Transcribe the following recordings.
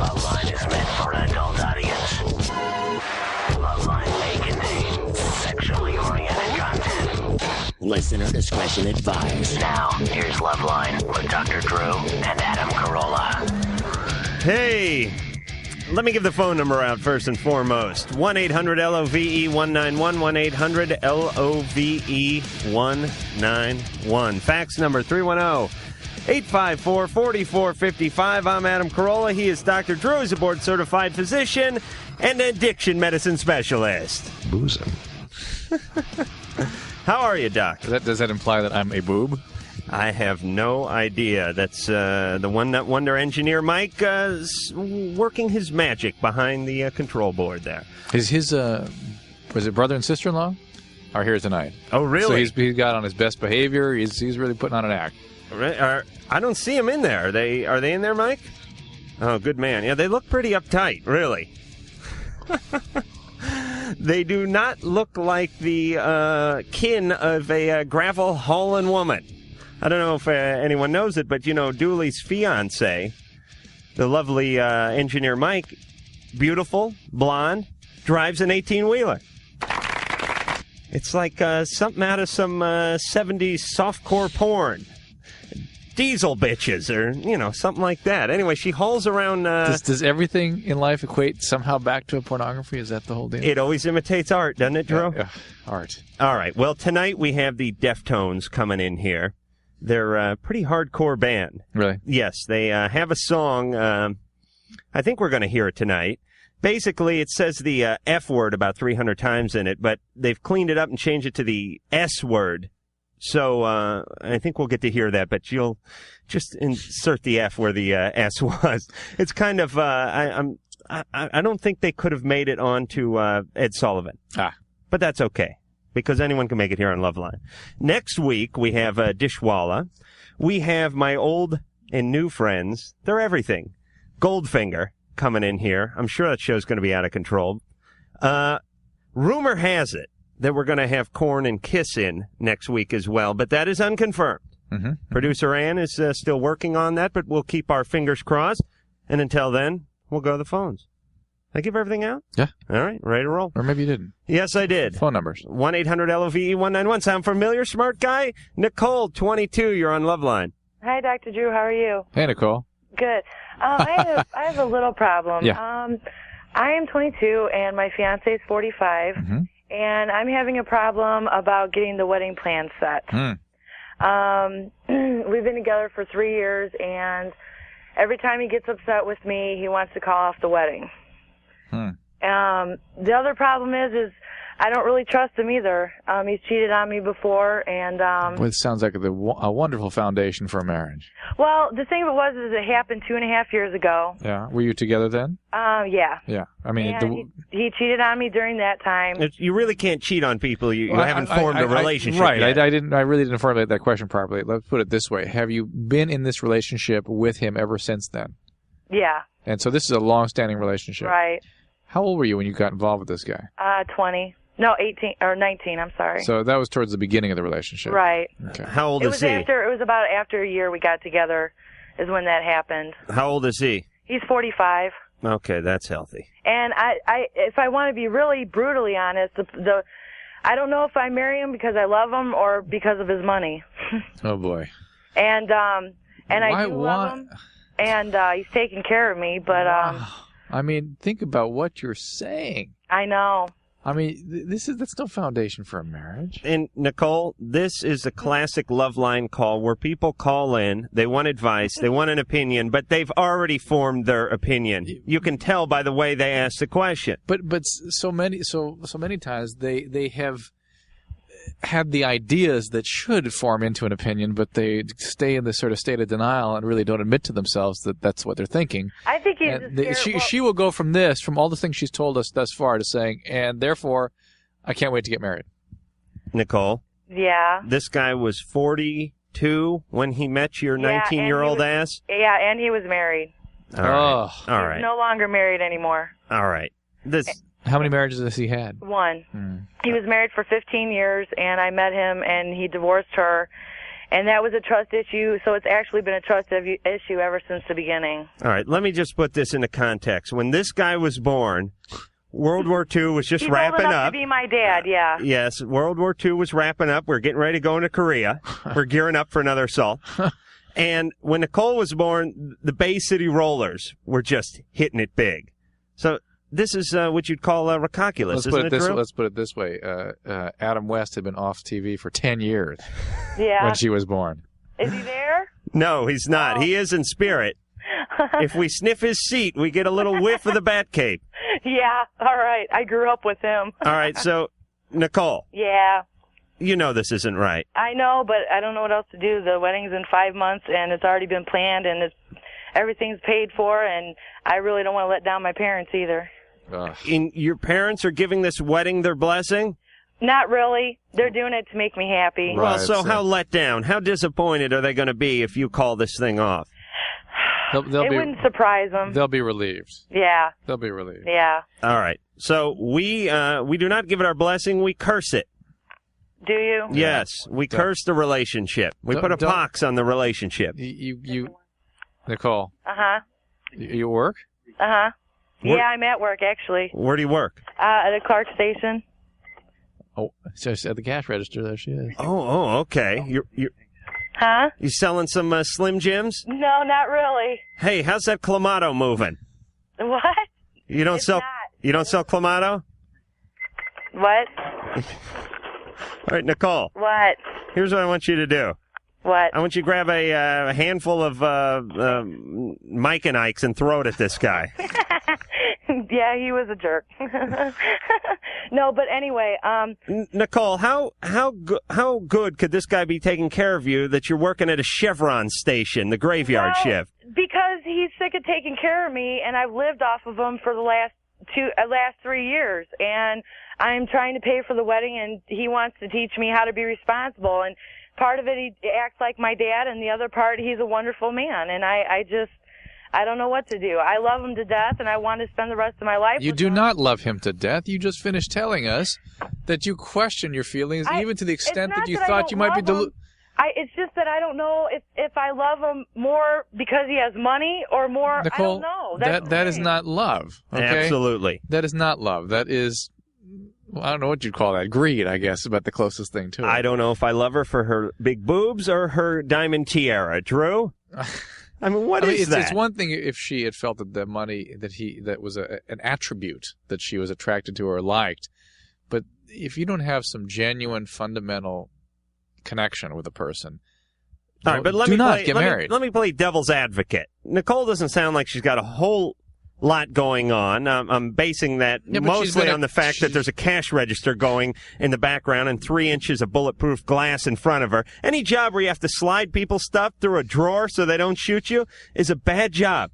Loveline is meant for an adult audience. Loveline may contain sexually oriented content. Listener discretion advised. Now, here's Loveline with Dr. Drew and Adam Carolla. Hey, let me give the phone number out first and foremost. 1-800-LOVE-191, 1-800-LOVE-191. Fax number 310-854-4455. I'm Adam Carolla. He is Dr. Drew. He's a board-certified physician and addiction medicine specialist. Boozing. How are you, Doc? Does that imply that I'm a boob? I have no idea. That's the one-nut wonder engineer, Mike, working his magic behind the control board there. Is his, was it brother and sister-in-law? Are here tonight. Oh, really? So he's got on his best behavior. He's really putting on an act. I don't see him in there. Are they in there, Mike? Oh, good man. Yeah, they look pretty uptight, really. They do not look like the kin of a gravel hauling woman. I don't know if anyone knows it, but, you know, Dooley's fiance, the lovely engineer Mike, beautiful, blonde, drives an 18-wheeler. It's like something out of some 70s softcore porn. Diesel bitches or, you know, something like that. Anyway, she hauls around... Does everything in life equate somehow back to a pornography? Is that the whole deal? It always imitates art, doesn't it, Drew? Yeah, art. All right. Well, tonight we have the Deftones coming in here. They're a pretty hardcore band. Really? Yes, they have a song. I think we're going to hear it tonight. Basically, it says the F word about 300 times in it, but they've cleaned it up and changed it to the S word. So I think we'll get to hear that, but you'll just insert the F where the S was. It's kind of I don't think they could have made it onto Ed Sullivan. But that's okay, because anyone can make it here on Loveline. Next week, we have Dishwalla. We have my old and new friends. They're everything. Goldfinger coming in here. I'm sure that show's going to be out of control. Rumor has it that we're going to have Korn and Kiss in next week as well, but that is unconfirmed. Mm-hmm. Producer Ann is still working on that, but we'll keep our fingers crossed. And until then, we'll go to the phones. Did I give everything out? Yeah. All right, ready to roll. Or maybe you didn't. Yes, I did. Phone numbers. 1-800-LOVE-191. Sound familiar, smart guy? Nicole, 22, you're on Loveline. Hi, Dr. Drew. How are you? Hey, Nicole. Good. I have a little problem. Yeah. I am 22, and my fiancé is 45, and I'm having a problem about getting the wedding plan set. We've been together for 3 years, and every time he gets upset with me, he wants to call off the wedding. The other problem is I don't really trust him either. He's cheated on me before, and well, it sounds like a wonderful foundation for a marriage. Well, the thing of it was is it happened 2.5 years ago. Yeah. Were you together then? Yeah. Yeah. I mean, he cheated on me during that time. You really can't cheat on people you haven't formed a relationship right. yet. I really didn't formulate that question properly. Let's put it this way: have you been in this relationship with him ever since then? Yeah. And so this is a long-standing relationship. Right. How old were you when you got involved with this guy? 20. No, 18 or 19. I'm sorry. So that was towards the beginning of the relationship. Right. Okay. How old is he? It was about after a year we got together is when that happened. How old is he? He's 45. Okay, that's healthy. And if I want to be really brutally honest, I don't know if I marry him because I love him or because of his money. Oh boy. And I do love him, and he's taking care of me. But I mean, think about what you're saying. I know. I mean, that's no foundation for a marriage. And, Nicole, this is a classic Loveline call where people call in, they want advice, they want an opinion, but they've already formed their opinion. You can tell by the way they ask the question. But so many times they have had the ideas that should form into an opinion, but they stay in this sort of state of denial and really don't admit to themselves that that's what they're thinking. I think she will go from all the things she's told us thus far to saying, and therefore, I can't wait to get married. Nicole? Yeah? This guy was 42 when he met your 19-year-old ass? Yeah, and he was married. All right. All right. He's no longer married anymore. All right. How many marriages has he had? One. He was married for 15 years, and I met him, and he divorced her. And that was a trust issue, so it's actually been a trust issue ever since the beginning. All right, let me just put this into context. When this guy was born, World War II was just wrapping He's old enough up. to be my dad, yeah. Yes, World War II was wrapping up. We're getting ready to go into Korea. We're gearing up for another assault. And when Nicole was born, the Bay City Rollers were just hitting it big. So this is what you'd call a recalculus, isn't it, Drew? Let's put it this way. Adam West had been off TV for 10 years Yeah. when she was born. Is he there? No, he's not. Oh. He is in spirit. If we sniff his seat, we get a little whiff of the Batcape. Yeah, all right. I grew up with him. All right, so, Nicole, Yeah. you know this isn't right. I know, but I don't know what else to do. The wedding's in 5 months, and it's already been planned, and everything's paid for, and I really don't want to let down my parents either. Your parents are giving this wedding their blessing? Not really. They're doing it to make me happy. Well, so how let down, how disappointed are they going to be if you call this thing off? It wouldn't surprise them. They'll be relieved. Yeah. They'll be relieved. Yeah. All right. So we do not give it our blessing. We curse it. Do you? Yes. We curse the relationship. We put a pox on the relationship. You Nicole. Uh-huh. You work? Uh-huh. Yeah, I'm at work, actually. Where do you work? At a Clark station. Oh, just at the cash register. There she is. Oh, okay. Huh? You selling some Slim Jims? No, not really. Hey, how's that Clamato moving? What? You don't sell Clamato? What? All right, Nicole. What? Here's what I want you to do. What? I want you to grab a handful of Mike and Ike's and throw it at this guy. Yeah, he was a jerk. No, but anyway, Nicole, how good could this guy be taking care of you that you're working at a Chevron station, the graveyard shift? Because he's sick of taking care of me, and I've lived off of him for the last 3 years, and I'm trying to pay for the wedding, and he wants to teach me how to be responsible, and part of it he acts like my dad, and the other part he's a wonderful man, and I don't know what to do. I love him to death, and I want to spend the rest of my life with him. You do not love him to death. You just finished telling us that you question your feelings, even to the extent that you thought you might be it's just that I don't know if I love him more because he has money or more. Nicole, I don't know. That is not love. Okay? Absolutely. That is not love. That is, I don't know what you'd call that. Greed, I guess, is about the closest thing to it. I don't know if I love her for her big boobs or her diamond tiara. Drew? I mean, what is that? It's one thing if she had felt that the money that was an attribute that she was attracted to or liked, but if you don't have some genuine fundamental connection with a person, all right, but let me play devil's advocate. Nicole doesn't sound like she's got a whole lot going on. I'm basing that mostly on the fact that there's a cash register going in the background and 3 inches of bulletproof glass in front of her. Any job where you have to slide people's stuff through a drawer so they don't shoot you is a bad job.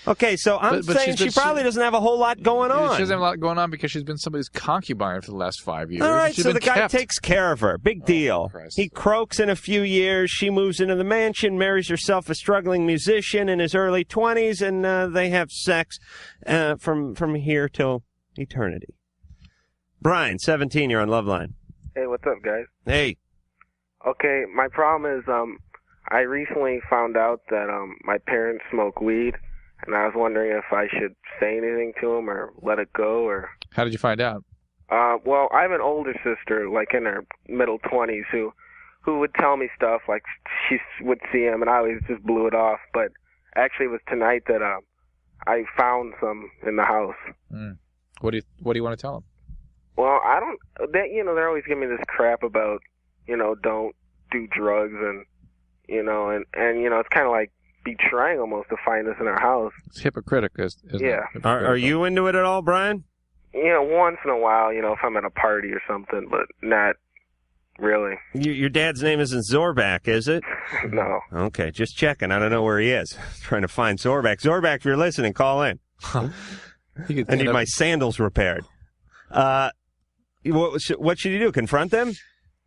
Okay, so I'm saying she probably doesn't have a whole lot going on. She doesn't have a lot going on because she's been somebody's concubine for the last 5 years. All right, so the guy takes care of her. Big deal. He croaks in a few years. She moves into the mansion, marries herself a struggling musician in his early 20s, and they have sex from here till eternity. Brian, 17, you're on Loveline. Hey, what's up, guys? Hey. Okay, my problem is I recently found out that my parents smoke weed. And I was wondering if I should say anything to him or let it go, or... How did you find out? Well, I have an older sister, like in her middle 20s, who would tell me stuff, like she would see him, and I always just blew it off. But actually, it was tonight that I found some in the house. Mm. What do you want to tell him? Well, I don't... they're always giving me this crap about, don't do drugs, and, and it's kind of like trying almost to find this in our house. It's hypocritical, isn't it? Are you into it at all, Brian? Once in a while, if I'm at a party or something, but not really. Your dad's name isn't Zorback, is it? No. Okay, just checking. I don't know where he is. Trying to find Zorback. Zorback, if you're listening, call in. I need my sandals repaired. What should you do? Confront them?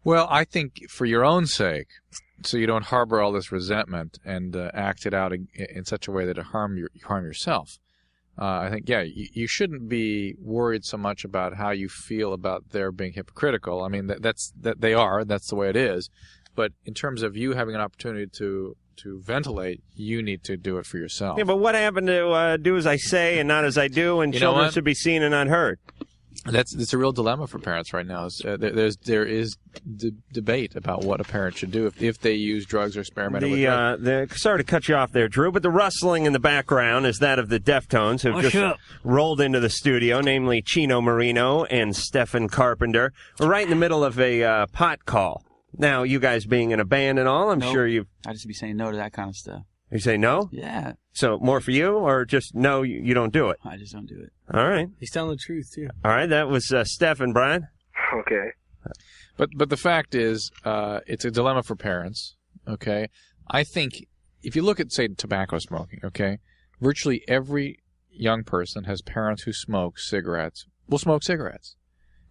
Well, I think for your own sake, so you don't harbor all this resentment and act it out in such a way that it harm yourself. I think, you shouldn't be worried so much about how you feel about their being hypocritical. I mean, that they are. That's the way it is. But in terms of you having an opportunity to ventilate, you need to do it for yourself. Yeah, but what happened to do as I say and not as I do, and children should be seen and not heard? It's a real dilemma for parents right now. There is debate about what a parent should do if they use drugs or experiment with drugs. Sorry to cut you off there, Drew, but the rustling in the background is that of the Deftones, who've just rolled into the studio, namely Chino Marino and Stephen Carpenter. We're right in the middle of a pot call. Now, you guys being in a band and all, I'm sure you've... I just be saying no to that kind of stuff. You say no? Yeah. So more for you, or just no, you don't do it? I just don't do it. All right. He's telling the truth, too. All right, that was Steph and Brian. Okay. But the fact is, it's a dilemma for parents, okay? I think if you look at, say, tobacco smoking, okay, virtually every young person has parents who smoke cigarettes, will smoke cigarettes.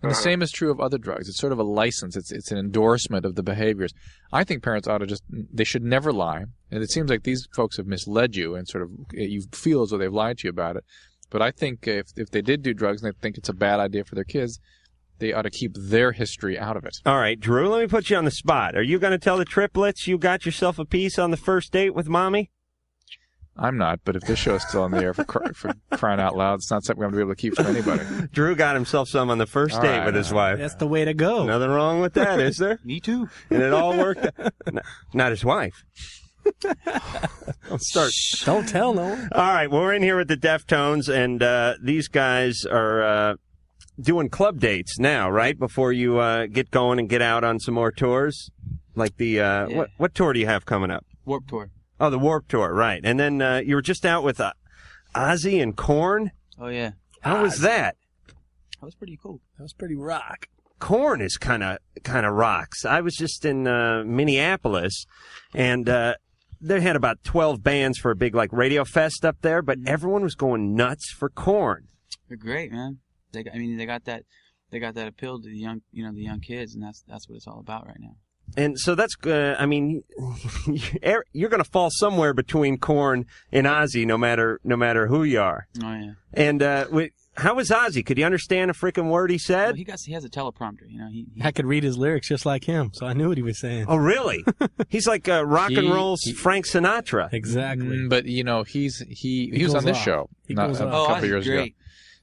And the same is true of other drugs. It's sort of a license. It's an endorsement of the behaviors. I think parents ought to they should never lie. And it seems like these folks have misled you and sort of, you feel as though they've lied to you about it. But I think if they did do drugs and they think it's a bad idea for their kids, they ought to keep their history out of it. All right, Drew, let me put you on the spot. Are you going to tell the triplets you got yourself a piece on the first date with Mommy? I'm not, but if this show's still on the air for crying out loud, it's not something I'm going to be able to keep from anybody. Drew got himself some on the first date with his wife. That's the way to go. Nothing wrong with that, is there? Me too. And it all worked out. Not his wife. Don't tell no one. All right, well, we're in here with the Deftones, and these guys are doing club dates now, right? Before you get going and get out on some more tours? Like the, what tour do you have coming up? Warped Tour. Oh, the Warped Tour, right. And then you were just out with Ozzy and Korn. Oh, yeah. How was that? That was pretty cool. That was pretty rock. Korn is kind of rocks. I was just in Minneapolis, and they had about 12 bands for a big like radio fest up there, but everyone was going nuts for Korn. They're great, man. They got that appeal to the young, the young kids, and that's what it's all about right now. And so that's, I mean, you're going to fall somewhere between Korn and Ozzy, no matter who you are. Oh yeah. And how was Ozzy? Could you understand a freaking word he said? Well, he has a teleprompter. I could read his lyrics just like him, so I knew what he was saying. Oh, really? He's like rock and roll's Frank Sinatra. Exactly. But he was on this show a couple years ago.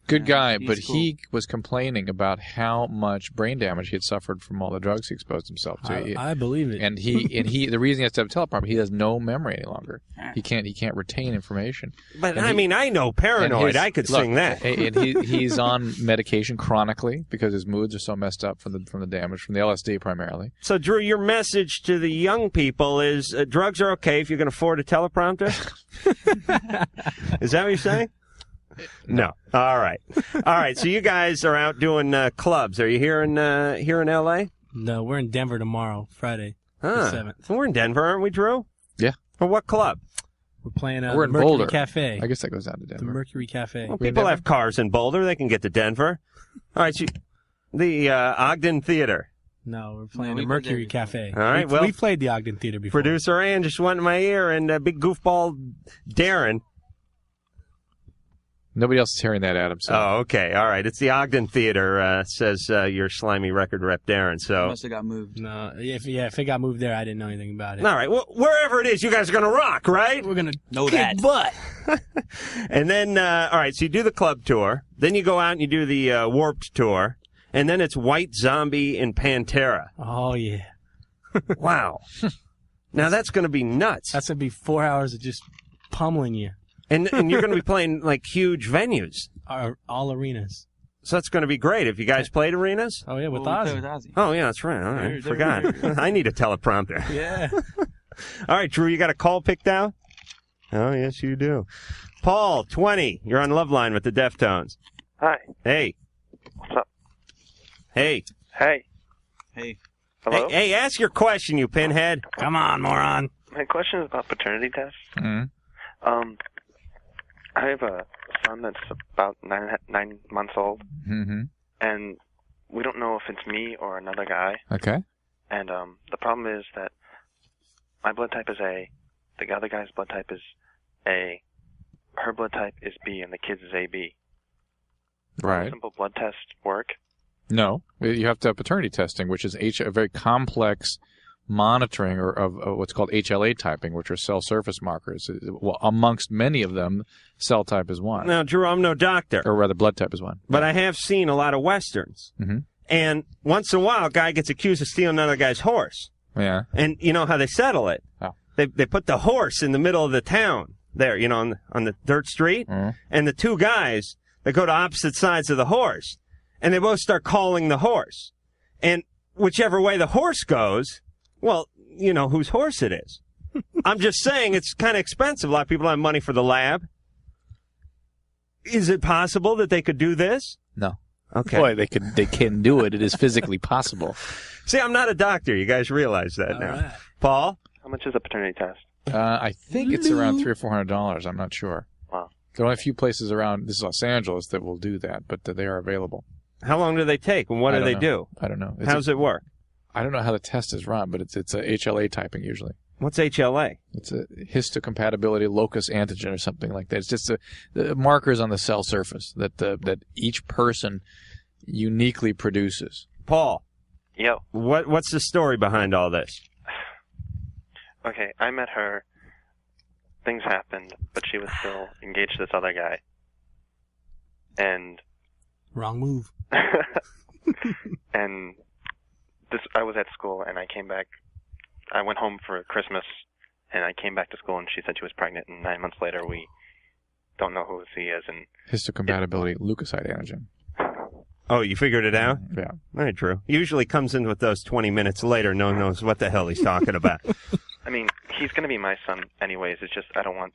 Good guy, but cool. He was complaining about how much brain damage he had suffered from all the drugs he exposed himself to. I believe it. And the reason he has to have a teleprompter, he has no memory any longer. He can't retain information. But I know Paranoid. I could sing that. And he's on medication chronically because his moods are so messed up from the damage from the LSD primarily. So Drew, your message to the young people is drugs are okay if you can afford a teleprompter. Is that what you're saying? No. All right. So you guys are out doing clubs. Are you here in L.A.? No, we're in Denver tomorrow, Friday, the 7th. We're in Denver, aren't we, Drew? Yeah. For what club? We're playing we're in Mercury Boulder. Cafe. I guess that goes down to Denver. The Mercury Cafe. Well, people have cars in Boulder. They can get to Denver. All right. So the Ogden Theater. No, we're playing the Mercury Cafe. All right. We played the Ogden Theater before. Producer Ann just went in my ear, and big goofball Darren. Nobody else is hearing that, Adam. So. Oh, okay. All right. It's the Ogden Theater, says your slimy record rep, Darren. So it must have got moved. No, if it got moved there, I didn't know anything about it. All right. Well, wherever it is, you guys are going to rock, right? We're going to know kick that. butt. And then, all right, so you do the club tour. Then you go out and you do the Warped Tour. And then it's White Zombie and Pantera. Oh, yeah. Wow. Now that's going to be nuts. That's going to be 4 hours of just pummeling you. And you're going to be playing, like, huge venues. All arenas. So that's going to be great. Have you guys played arenas? Oh, yeah, with Ozzy. Oh, yeah, that's right. All right. Forgot. I need a teleprompter. Yeah. All right, Drew, you got a call picked out? Oh, yes, you do. Paul, 20. You're on Loveline with the Deftones. Hi. Hey. What's up? Hey. Hey. Hello? Hey, ask your question, you pinhead. Come on, moron. My question is about paternity tests. Mm-hmm. I have a son that's about 9 months old, and we don't know if it's me or another guy. Okay. And the problem is that my blood type is A, the other guy's blood type is A, her blood type is B, and the kid's is AB. Right. Does a simple blood test work? No. You have to have paternity testing, which is a very complex monitoring of what's called HLA typing, which are cell surface markers. Well, amongst many of them, cell type is one. Now, Drew, I'm no doctor. Or rather, blood type is one. But I have seen a lot of Westerns. Mm-hmm. And once in a while, a guy gets accused of stealing another guy's horse. Yeah. And you know how they settle it? Oh. They put the horse in the middle of the town there, on the dirt street. Mm-hmm. And the two guys, they go to opposite sides of the horse. And they both start calling the horse. And whichever way the horse goes, well, you know whose horse it is. I'm just saying it's kind of expensive. A lot of people have money for the lab. Is it possible that they could do this? No. Okay. Boy, they can do it. It is physically possible. See, I'm not a doctor. You guys realize that now. Right. Paul? How much is a paternity test? I think it's around $300 or $400. I'm not sure. Wow. There are only a few places around, this is Los Angeles, that will do that, but they are available. How long do they take, and what do they do? I don't know. How does it work? I don't know how the test is run, but it's a HLA typing usually. What's HLA? It's a histocompatibility locus antigen or something like that. It's just the markers on the cell surface that each person uniquely produces. Paul? Yo. What's the story behind all this? Okay, I met her. Things happened, but she was still engaged to this other guy. And... Wrong move. And I was at school, and I came back. I went home for Christmas, and I came back to school, and she said she was pregnant, and 9 months later, we don't know who he is. And histocompatibility leukocyte antigen. Oh, you figured it out? Yeah. All right, Drew. Usually comes in with those 20 minutes later. No one knows what the hell he's talking about. I mean, he's going to be my son anyways. It's just I don't want...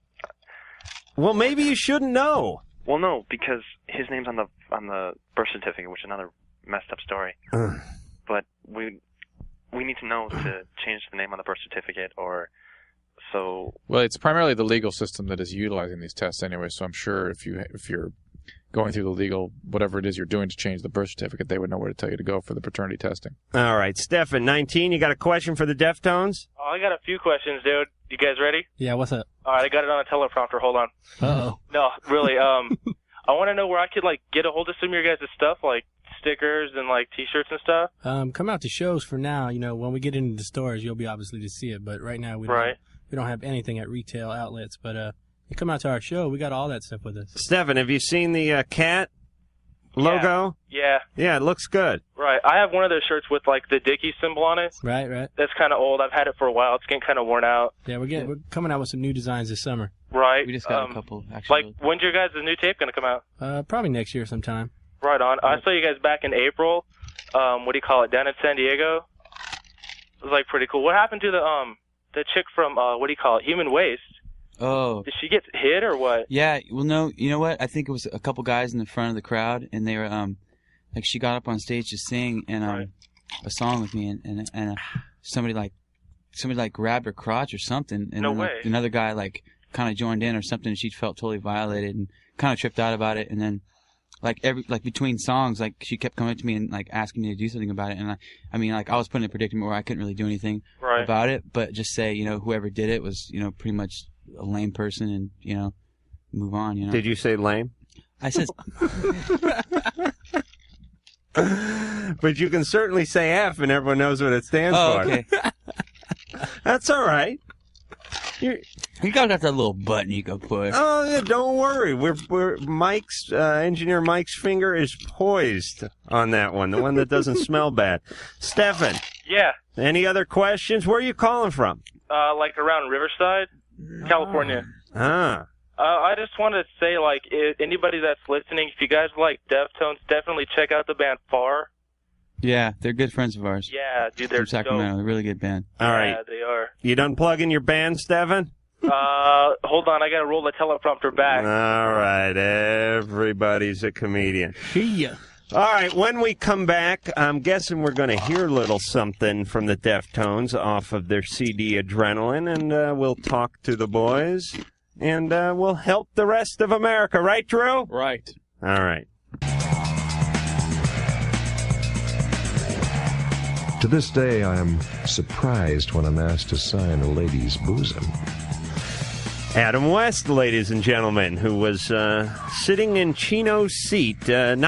Well, maybe you shouldn't know. Well, no, because his name's on the birth certificate, which is another messed up story. But we need to know to change the name on the birth certificate, or so. Well, it's primarily the legal system that is utilizing these tests anyway. So I'm sure if you're going through the legal whatever it is you're doing to change the birth certificate, they would know where to tell you to go for the paternity testing. All right, Stefan, 19. You got a question for the Deftones? Oh, I got a few questions, dude. You guys ready? Yeah, what's up? All right, I got it on a teleprompter. Hold on. Uh-oh. No, really. I want to know where I could get a hold of some of your guys' stuff, like stickers and T-shirts and stuff. Come out to shows for now. When we get into the stores, you'll be obviously to see it. But right now, we don't have anything at retail outlets. But you come out to our show, we got all that stuff with us. Stefan, have you seen the cat logo? Yeah. Yeah, it looks good. Right. I have one of those shirts with the Dickies symbol on it. Right. That's kind of old. I've had it for a while. It's getting kind of worn out. Yeah, we're coming out with some new designs this summer. Right. We just got a couple, actually. When's your guys' new tape going to come out? Probably next year sometime. Right on. I saw you guys back in April. Down in San Diego. It was pretty cool. What happened to the chick from Human Waste? Oh. Did she get hit or what? Yeah. Well, no. You know what? I think it was a couple guys in the front of the crowd, and they were she got up on stage to sing and a song with me, and somebody grabbed her crotch or something, and no then, way. Another guy kind of joined in or something, and she felt totally violated and kind of tripped out about it, and then between songs, she kept coming to me and asking me to do something about it, and I was put in a predicament where I couldn't really do anything about it, but just say whoever did it was pretty much a lame person, and move on. Did you say lame? I said. But you can certainly say F, and everyone knows what it stands for. Okay. That's all right. You got that little button you can push. Oh, yeah, don't worry. We're Mike's engineer Mike's finger is poised on that one, the one that doesn't smell bad. Stefan. Yeah. Any other questions? Where are you calling from? Around Riverside, California. Ah. I just wanted to say, if anybody that's listening, if you guys like Deftones, definitely check out the band Far. Yeah, they're good friends of ours. Yeah, dude, they're from Sacramento. dope. They're a really good band. All right. Yeah, they are. You done plugging your band, Stefan? Hold on, I gotta roll the teleprompter back. All right, everybody's a comedian. See ya. All right, when we come back, I'm guessing we're going to hear a little something from the Deftones off of their CD Adrenaline, and we'll talk to the boys, and we'll help the rest of America. Right, Drew? Right. All right. To this day, I am surprised when I'm asked to sign a lady's bosom. Adam West, ladies and gentlemen, who was sitting in Chino's seat about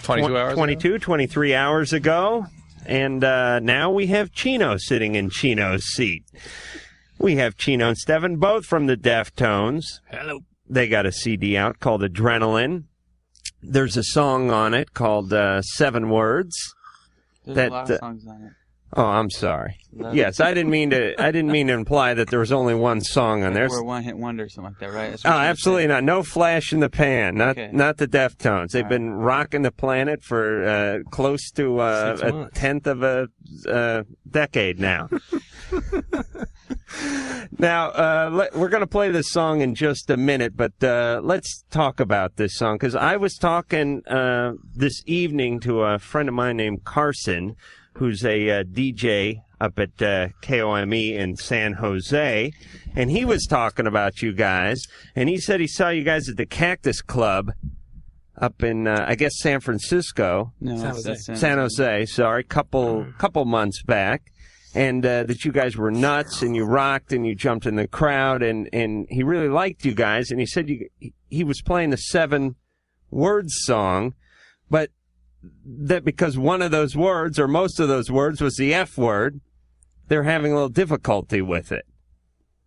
23 hours 23 hours ago. And now we have Chino sitting in Chino's seat. We have Chino and Stephen, both from the Deftones. Hello. They got a CD out called Adrenaline. There's a song on it called 7 Words. There's a lot of songs on it. Oh, I'm sorry. Yes, I didn't mean to imply that there was only one song on there. Or a one-hit wonder or something like that, right? Oh, absolutely not. No flash in the pan. Not the Deftones. They've been rocking the planet for close to a tenth of a decade now. Now, we're going to play this song in just a minute, but let's talk about this song, because I was talking this evening to a friend of mine named Carson, who's a DJ up at KOME in San Jose, and he was talking about you guys, and he said he saw you guys at the Cactus Club up in, I guess, San Francisco. No, San Jose, sorry, couple months back. And that you guys were nuts, and you rocked, and you jumped in the crowd, and he really liked you guys. And he said he was playing the 7 Words song, but that because one of those words, or most of those words, was the F word, they're having a little difficulty with it.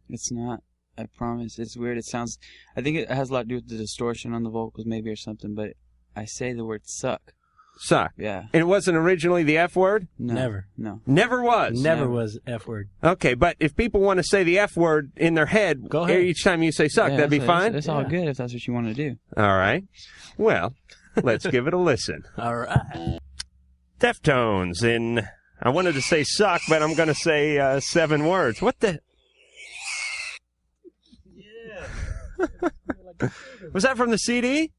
It's not. I promise. It's weird. It sounds... I think it has a lot to do with the distortion on the vocals, maybe, or something, but I say the word suck. Suck. Yeah. And it wasn't originally the F word? No. Never. No. Never was? Never was F word. Okay, but if people want to say the F word in their head, go ahead. Each time you say suck, that'd be fine? It's all good if that's what you want to do. All right. Well, let's give it a listen. All right. Deftones in, I wanted to say suck, but I'm going to say 7 words. What the? Yeah. Was that from the CD?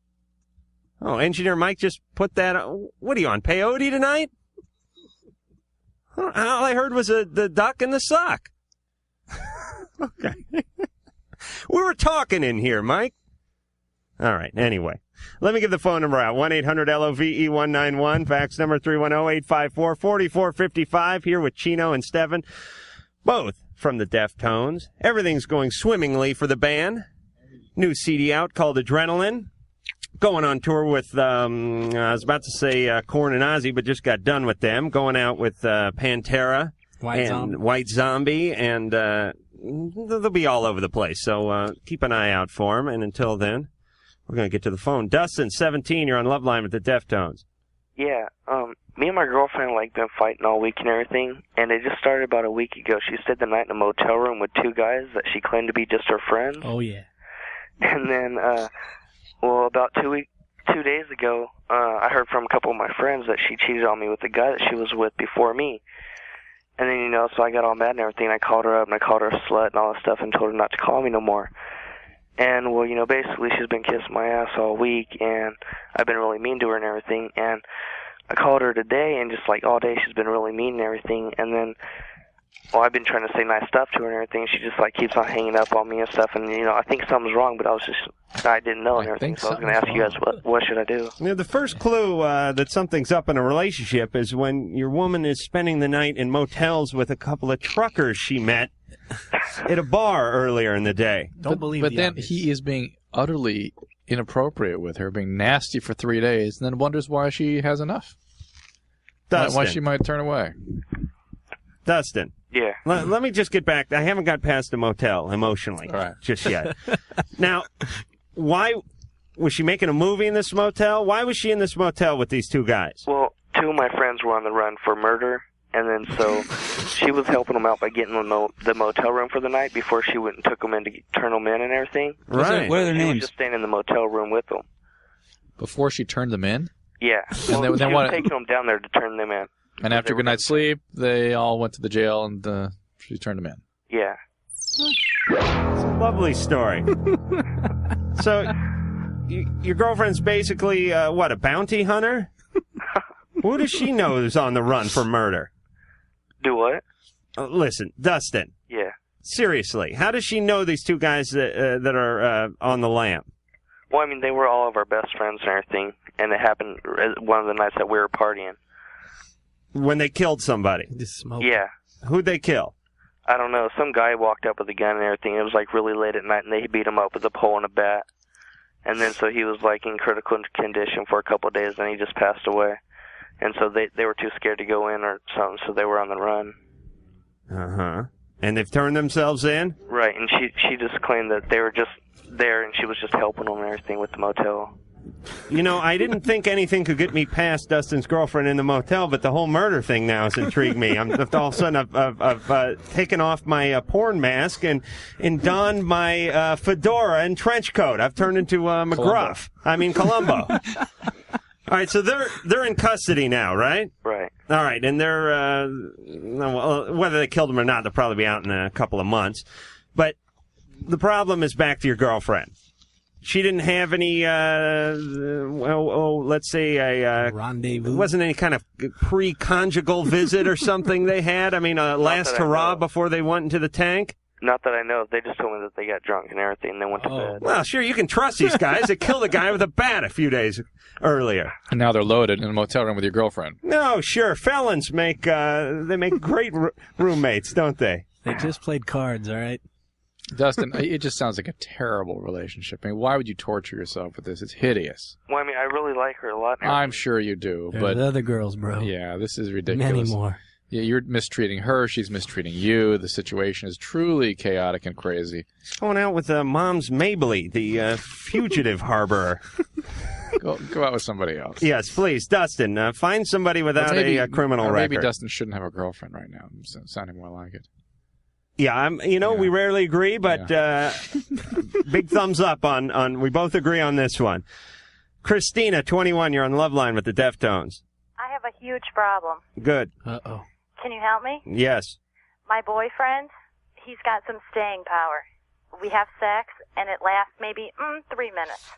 Oh, Engineer Mike just put that on. What are you on, peyote tonight? All I heard was the duck and the sock. Okay. We were talking in here, Mike. All right, anyway. Let me give the phone number out. 1-800-LOVE-191. Fax number 310-854-4455. Here with Chino and Stephen, both from the Deftones. Everything's going swimmingly for the band. New CD out called Adrenaline. Going on tour with, I was about to say Korn and Ozzy, but just got done with them. Going out with Pantera and White Zombie, and they'll be all over the place. So keep an eye out for them. And until then, we're going to get to the phone. Dustin, 17, you're on Loveline with the Deftones. Yeah, me and my girlfriend, been fighting all week and everything, and it just started about a week ago. She stayed the night in a motel room with 2 guys that she claimed to be just her friends. Oh, yeah. And then, about 2 days ago, I heard from a couple of my friends that she cheated on me with the guy that she was with before me. And then, so I got all mad and everything. I called her up and I called her a slut and all that stuff and told her not to call me no more. And, basically she's been kissing my ass all week, and I've been really mean to her and everything. And I called her today, and just all day she's been really mean and everything. And then, I've been trying to say nice stuff to her and everything. She just keeps on hanging up on me and stuff. And I think something's wrong, but I didn't know and everything. So I was going to ask you guys, what should I do? The first clue that something's up in a relationship is when your woman is spending the night in motels with a couple of truckers she met at a bar earlier in the day. But then he is being utterly inappropriate with her, being nasty for 3 days, and then wonders why she has enough. Why she might turn away. Dustin. Yeah. Let me just get back. I haven't got past the motel emotionally just yet. Now, why was she making a movie in this motel? Why was she in this motel with these 2 guys? Well, 2 of my friends were on the run for murder, and then so she was helping them out by getting the motel room for the night before she went and took them in to turn them in and everything. Right. What are their She names? was just staying in the motel room with them. Before she turned them in? Yeah. And Well, then she what- was taking them down there to turn them in. And after good night's sleep, they all went to the jail, and she turned them in. Yeah. It's a lovely story. So, your girlfriend's basically, a bounty hunter? Who does she know is on the run for murder? Do what? Listen, Dustin. Yeah. Seriously, how does she know these 2 guys that are on the lam? Well, they were all of our best friends and everything, and it happened one of the nights that we were partying. When they killed somebody? Yeah. Who'd they kill? I don't know. Some guy walked up with a gun and everything. It was really late at night, and they beat him up with a pole and a bat. And then so he was in critical condition for a couple of days, and he just passed away. and so they were too scared to go in or something, so they were on the run. Uh-huh. And they've turned themselves in? Right, and she just claimed that they were just there, and she was just helping them and everything with the motel. You know, I didn't think anything could get me past Dustin's girlfriend in the motel, but the whole murder thing now has intrigued me. All of a sudden, I've taken off my porn mask and donned my fedora and trench coat. I've turned into McGruff. Columbo. All right, so they're in custody now, right? Right. All right, and they're whether they killed him or not, they'll probably be out in a couple of months. But the problem is back to your girlfriend. She didn't have any, let's say a rendezvous. It wasn't any kind of pre-conjugal visit or something they had. Last hurrah before they went into the tank. Not that I know. They just told me that they got drunk and everything, and they went to bed. Well, sure, you can trust these guys. They killed a guy with a bat a few days earlier. And now they're loaded in a motel room with your girlfriend. No, sure. Felons make great roommates, don't they? They just played cards, all right? Dustin, it just sounds like a terrible relationship. Why would you torture yourself with this? It's hideous. Well, I really like her a lot. I'm sure you do. There's but other girls, bro. Yeah, this is ridiculous. Many more. Yeah, you're mistreating her. She's mistreating you. The situation is truly chaotic and crazy. Going out with Mom's Mabley, the fugitive harborer. Go out with somebody else. Yes, please. Dustin, find somebody without a criminal record. Maybe Dustin shouldn't have a girlfriend right now. I'm sounding more like it. Yeah, we rarely agree, but big thumbs up on we both agree on this one. Christina, 21, you're on Loveline with the Deftones. I have a huge problem. Good. Uh-oh. Can you help me? Yes. My boyfriend, he's got some staying power. We have sex, and it lasts maybe 3 minutes.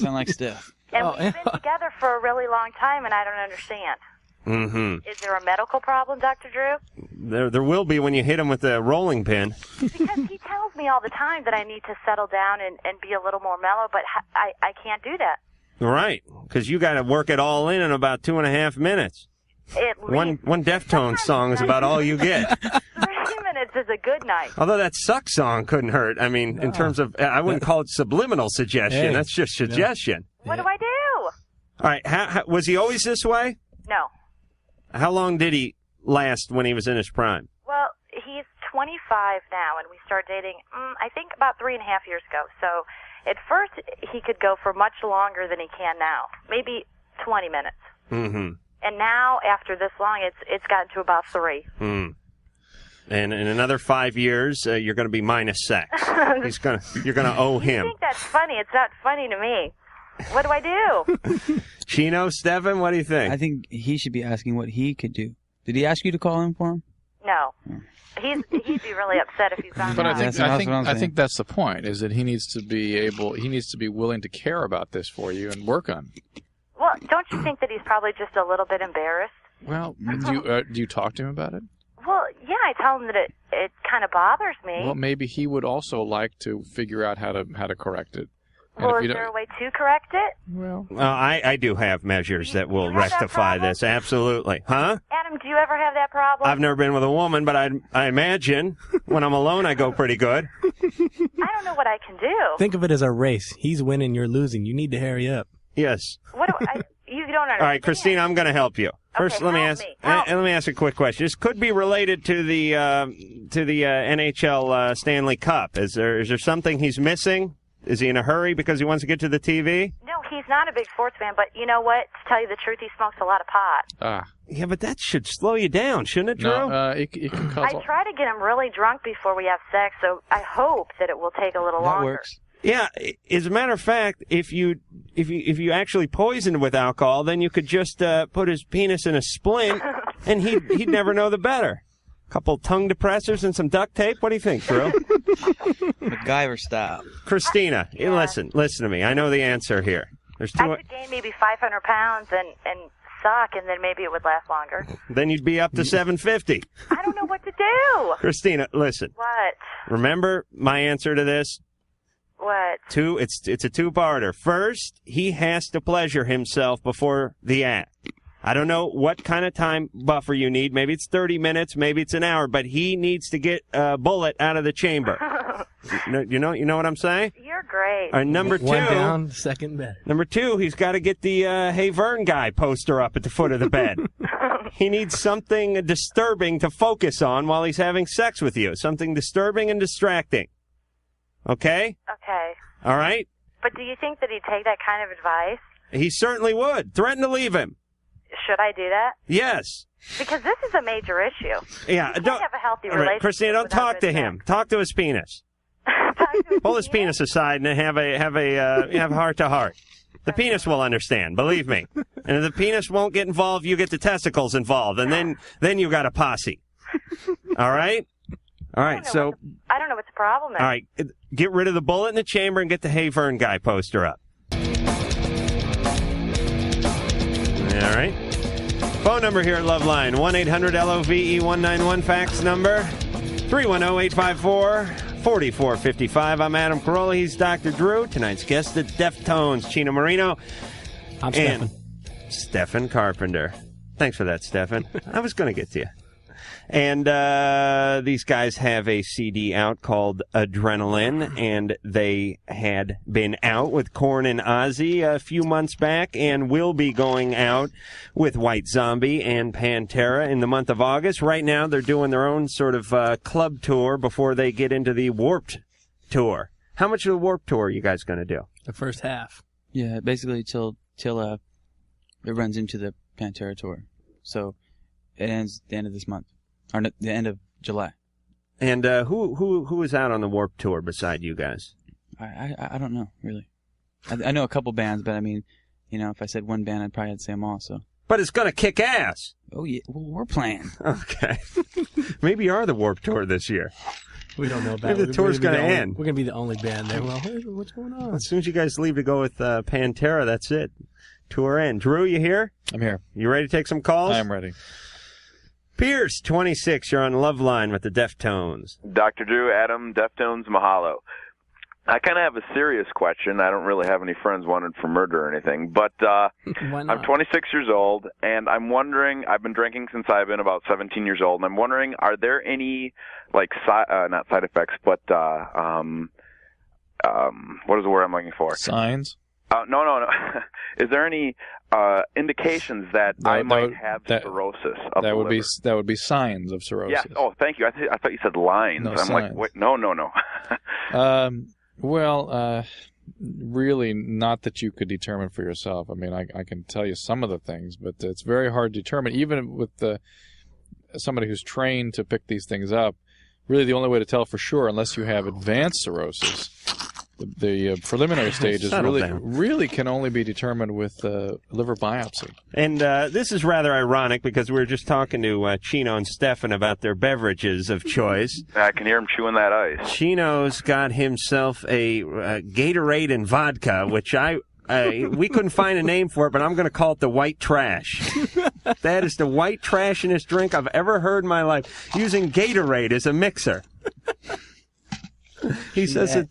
Sound like Steph. And we've been together for a really long time, and I don't understand. Mm-hmm. Is there a medical problem, Dr. Drew? There will be when you hit him with a rolling pin. Because he tells me all the time that I need to settle down and be a little more mellow, but I can't do that. Right, because you got to work it all in about 2.5 minutes. One Deftones song is about all you get. 3 minutes is a good night. Although that Suck song couldn't hurt. In terms of, I wouldn't call it subliminal suggestion. Hey. That's just suggestion. What do I do? All right, how, was he always this way? No. How long did he last when he was in his prime? Well, he's 25 now, and we started dating, I think, about 3.5 years ago. So at first, he could go for much longer than he can now, maybe 20 minutes. Mm-hmm. And now, after this long, it's gotten to about 3. Mm. And in another 5 years, you're going to be minus sex. You're going to owe him. You think that's funny? It's not funny to me. What do I do? Chino, Stefan, what do you think? I think he should be asking what he could do. Did he ask you to call in for him? No. He'd be really upset if he found But out. I think that's the point, is that he needs to be willing to care about this for you and work on it. Well, don't you think that he's probably just a little bit embarrassed? Well, do you talk to him about it? Well, yeah, I tell him that it kind of bothers me. Well, maybe he would also like to figure out how to correct it. Well, is there a way to correct it? Well, I do have measures that will rectify this. Absolutely. Huh? Adam, do you ever have that problem? I've never been with a woman, but I imagine when I'm alone, I go pretty good. I don't know what I can do. Think of it as a race. He's winning, you're losing. You need to hurry up. Yes. What do you don't understand. All right, Christina, I'm going to help you. First, Okay, let me help ask a quick question. This could be related to the NHL Stanley Cup. Is there something he's missing? Is he in a hurry because he wants to get to the TV? No, he's not a big sports fan, but you know what? To tell you the truth, he smokes a lot of pot. Yeah, but that should slow you down, shouldn't it, Drew? No, it can cause. I try to get him really drunk before we have sex, so I hope that it will take a little longer. That works. Yeah, as a matter of fact, if you actually poisoned with alcohol, then you could just put his penis in a splint, and he'd never know the better. A couple tongue depressors and some duct tape. What do you think, Drew? MacGyver style. Christina, listen to me. I know the answer here. There's I could gain maybe 500 pounds and suck, and then maybe it would last longer. Then you'd be up to 750. I don't know what to do. Christina, listen. What? Remember my answer to this? What? It's a two-parter. First, he has to pleasure himself before the act. I don't know what kind of time buffer you need. Maybe it's 30 minutes, maybe it's an hour, but he needs to get a bullet out of the chamber. You know what I'm saying? You're great. All right, number 2. One down, second better. Number 2, he's got to get the Hey Vern guy poster up at the foot of the bed. He needs something disturbing to focus on while he's having sex with you. Something disturbing and distracting. Okay? Okay. All right? But do you think that he'd take that kind of advice? He certainly would. Threaten to leave him. Should I do that? Yes. Because this is a major issue. Yeah. You can't have a healthy All right, relationship. Christina, don't without talk to good him. sex. Talk to his penis. Pull his penis aside and have a heart to heart. The penis will understand, believe me. And if the penis won't get involved, you get the testicles involved, and then you got a posse. All right? All right, so... I don't know what the problem is. All right, get rid of the bullet in the chamber and get the Hey Vern guy poster up. All right. Phone number here at Loveline, 1-800-LOVE-191. Fax number, 310-854-4455. I'm Adam Carolla. He's Dr. Drew. Tonight's guest, the Deftones, Chino Marino. I'm Stefan. Stefan Carpenter. Thanks for that, Stefan. I was going to get to you. And these guys have a CD out called Adrenaline, and they had been out with Korn and Ozzy a few months back, and will be going out with White Zombie and Pantera in the month of August. Right now, they're doing their own sort of club tour before they get into the Warped Tour. How much of the Warped Tour are you guys going to do? The first half. Yeah, basically till it runs into the Pantera tour. So it ends the end of this month. Or the end of July. And who is out on the Warped Tour beside you guys? I don't know, really. I know a couple bands, but I mean, you know, if I said one band, I'd probably have to say them all, so. But it's going to kick ass. Oh, yeah. Well, we're playing. Okay. Maybe you are the Warped Tour this year. We don't know about Maybe it. the tour's going to end. We're going to be the only band there. Well, what's going on? As soon as you guys leave to go with Pantera, that's it. Tour end. Drew, you here? I'm here. You ready to take some calls? I am ready. Pierce, 26, you're on Loveline with the Deftones. Dr. Drew, Adam, Deftones, mahalo. I kind of have a serious question. I don't really have any friends wanted for murder or anything, but I'm 26 years old, and I'm wondering, I've been drinking since I've been about 17 years old, and I'm wondering, are there any, like, not side effects, but, what is the word I'm looking for? Signs? No. Is there any indications that I might have cirrhosis of the liver? That would be signs of cirrhosis. Yes. Oh, thank you. I thought you said lines. No, I'm signs. like, wait, no. Really, not that you could determine for yourself. I mean, I can tell you some of the things, but it's very hard to determine, even with somebody who's trained to pick these things up. Really, the only way to tell for sure, unless you have advanced cirrhosis, the preliminary stages really can only be determined with liver biopsy. And this is rather ironic because we were just talking to Chino and Stefan about their beverages of choice. I can hear him chewing that ice. Chino's got himself a Gatorade and vodka, which we couldn't find a name for it, but I'm going to call it the white trash. That is the white trashiest drink I've ever heard in my life, using Gatorade as a mixer. He says it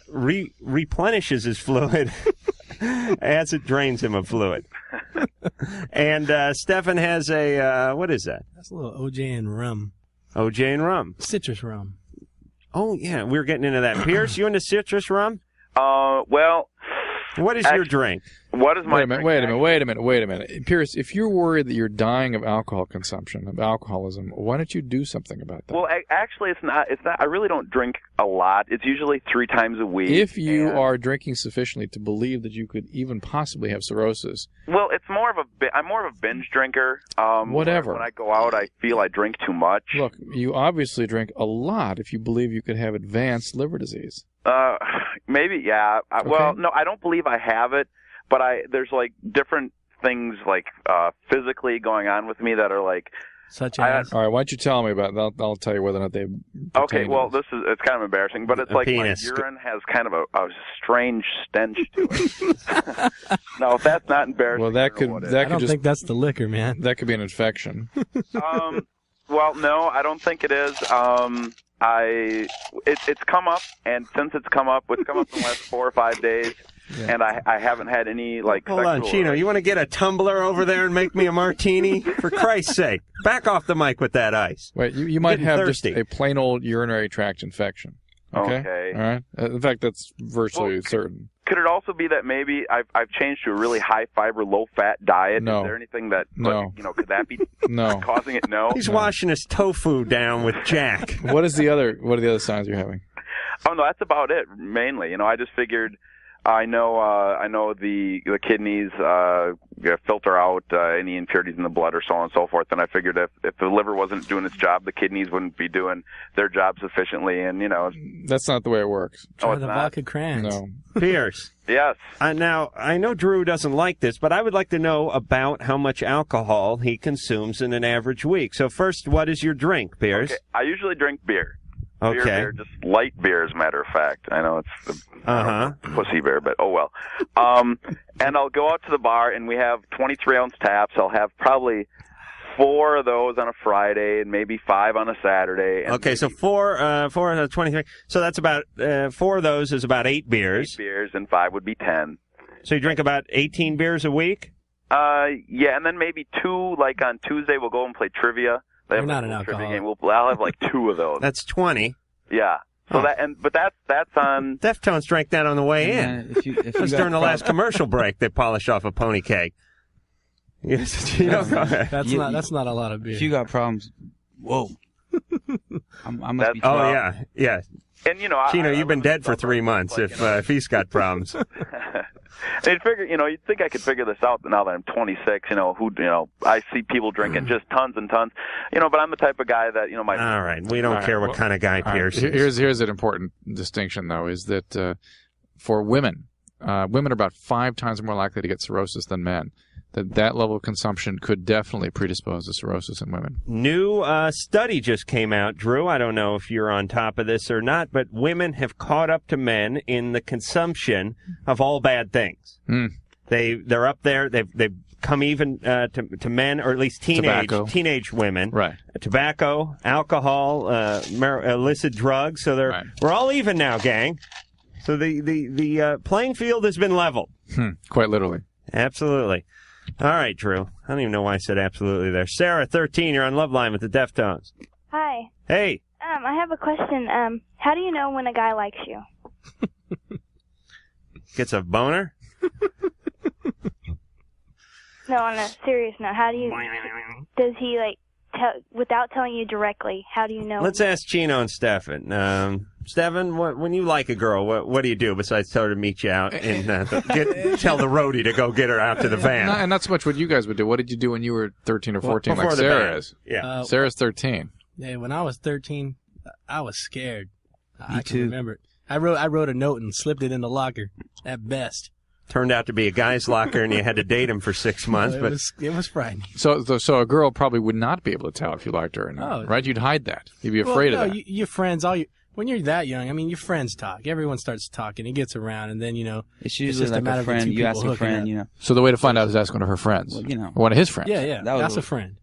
replenishes his fluid as it drains him of fluid. And Stefan has a, what is that? That's a little OJ and rum. OJ and rum. Citrus rum. Oh, yeah, we were getting into that. Pierce, you into citrus rum? Well... What is your drink? What is my drink? Wait a minute. Pierce, if you're worried that you're dying of alcohol consumption, of alcoholism, why don't you do something about that? Well, actually, it's not. I really don't drink a lot. It's usually 3 times a week. If you are drinking sufficiently to believe that you could even possibly have cirrhosis. Well, it's more of I'm more of a binge drinker. Whatever. When I go out, I feel I drink too much. Look, you obviously drink a lot if you believe you could have advanced liver disease. Maybe, yeah. Okay. Well, no, I don't believe I have it, but there's like different things like physically going on with me that are like. Such as. All right, why don't you tell me about it? I'll tell you whether or not they. Okay, well, it's kind of embarrassing, but it's like penis. My urine has kind of a strange stench to it. No, if that's not embarrassing. Well, I don't think that's the liquor, man. That could be an infection. Well, no, I don't think it is. It's come up, and since it's come up in the last 4 or 5 days, and I haven't had any like. Hold on, Chino. You want to get a tumbler over there and make me a martini? For Christ's sake, back off the mic with that ice. Wait, you might have thirsty. just a plain old urinary tract infection. Okay. All right. In fact, that's virtually certain. Could it also be that maybe I've changed to a really high fiber, low fat diet? No. Is there anything that No. could that be No. causing it? No. He's washing his tofu down with Jack. What are the other signs you're having? Oh no, that's about it mainly. I just figured I know the kidneys filter out any impurities in the blood or so on and so forth, and I figured if the liver wasn't doing its job, the kidneys wouldn't be doing their job sufficiently, and That's not the way it works. Try the vodka crayons. No. Pierce. Yes. Now, I know Drew doesn't like this, but I would like to know about how much alcohol he consumes in an average week. So first, what is your drink, Pierce? Okay. I usually drink beer. Okay. Beer, just light beer, as a matter of fact. I know it's pussy beer, but oh well. And I'll go out to the bar, and we have 23-ounce taps. I'll have probably 4 of those on a Friday, and maybe 5 on a Saturday. And okay, so 4 on a 23. So that's about 4 of those is about 8 beers. 8 beers, and 5 would be 10. So you drink about 18 beers a week? Yeah, and then maybe 2. Like on Tuesday, we'll go and play trivia. You're not an alcoholic. Game. I'll have like 2 of those. That's 20. Yeah. So that's on. Deftones drank that on the way in. It was during the last commercial break. They polished off a pony cake. Yes, that's not a lot of beer. If you got problems, whoa. I must be. Oh yeah. And Chino, you've been dead for 3 months if he's got problems. They'd figure, you'd think I could figure this out now that I'm 26. I see people drinking just tons and tons. But I'm the type of guy that, my. All right, we don't care what kind of guy Pierce is. Here's an important distinction, though, is that for women, women are about 5 times more likely to get cirrhosis than men. That level of consumption could definitely predispose to cirrhosis in women. New study just came out, Drew. I don't know if you're on top of this or not, but women have caught up to men in the consumption of all bad things. They're up there. They've come even to men, or at least teenage women. Right. Tobacco, alcohol, illicit drugs. So we're all even now, gang. So the playing field has been leveled. Quite literally. Absolutely. All right, Drew. I don't even know why I said absolutely there. Sarah, 13, you're on Loveline with the Deftones. Hi. Hey. I have a question. How do you know when a guy likes you? Gets a boner? No, on a serious note, how do you... Does he, without telling you directly, how do you know? Let's ask Chino and Stefan. Stefan, when you like a girl, what do you do besides tell her to meet you out and tell the roadie to go get her out to the van? And not so much what you guys would do. What did you do when you were 13 or 14, before like the Sarah band. is? Yeah. Sarah's 13. Yeah, when I was 13, I was scared. I too. can remember it. I wrote a note and slipped it in the locker, at best. Turned out to be a guy's locker, and you had to date him for 6 months. It was frightening. So a girl probably would not be able to tell if you liked her or not, right? You'd hide that. You'd be afraid of that. Your friends, when you're that young, your friends talk. Everyone starts talking. It gets around, and then, It's usually just like a matter a friend. of the two You ask people a friend, hooking up. So the way to find out is ask one of her friends. Well, Or one of his friends. Yeah. That's a friend.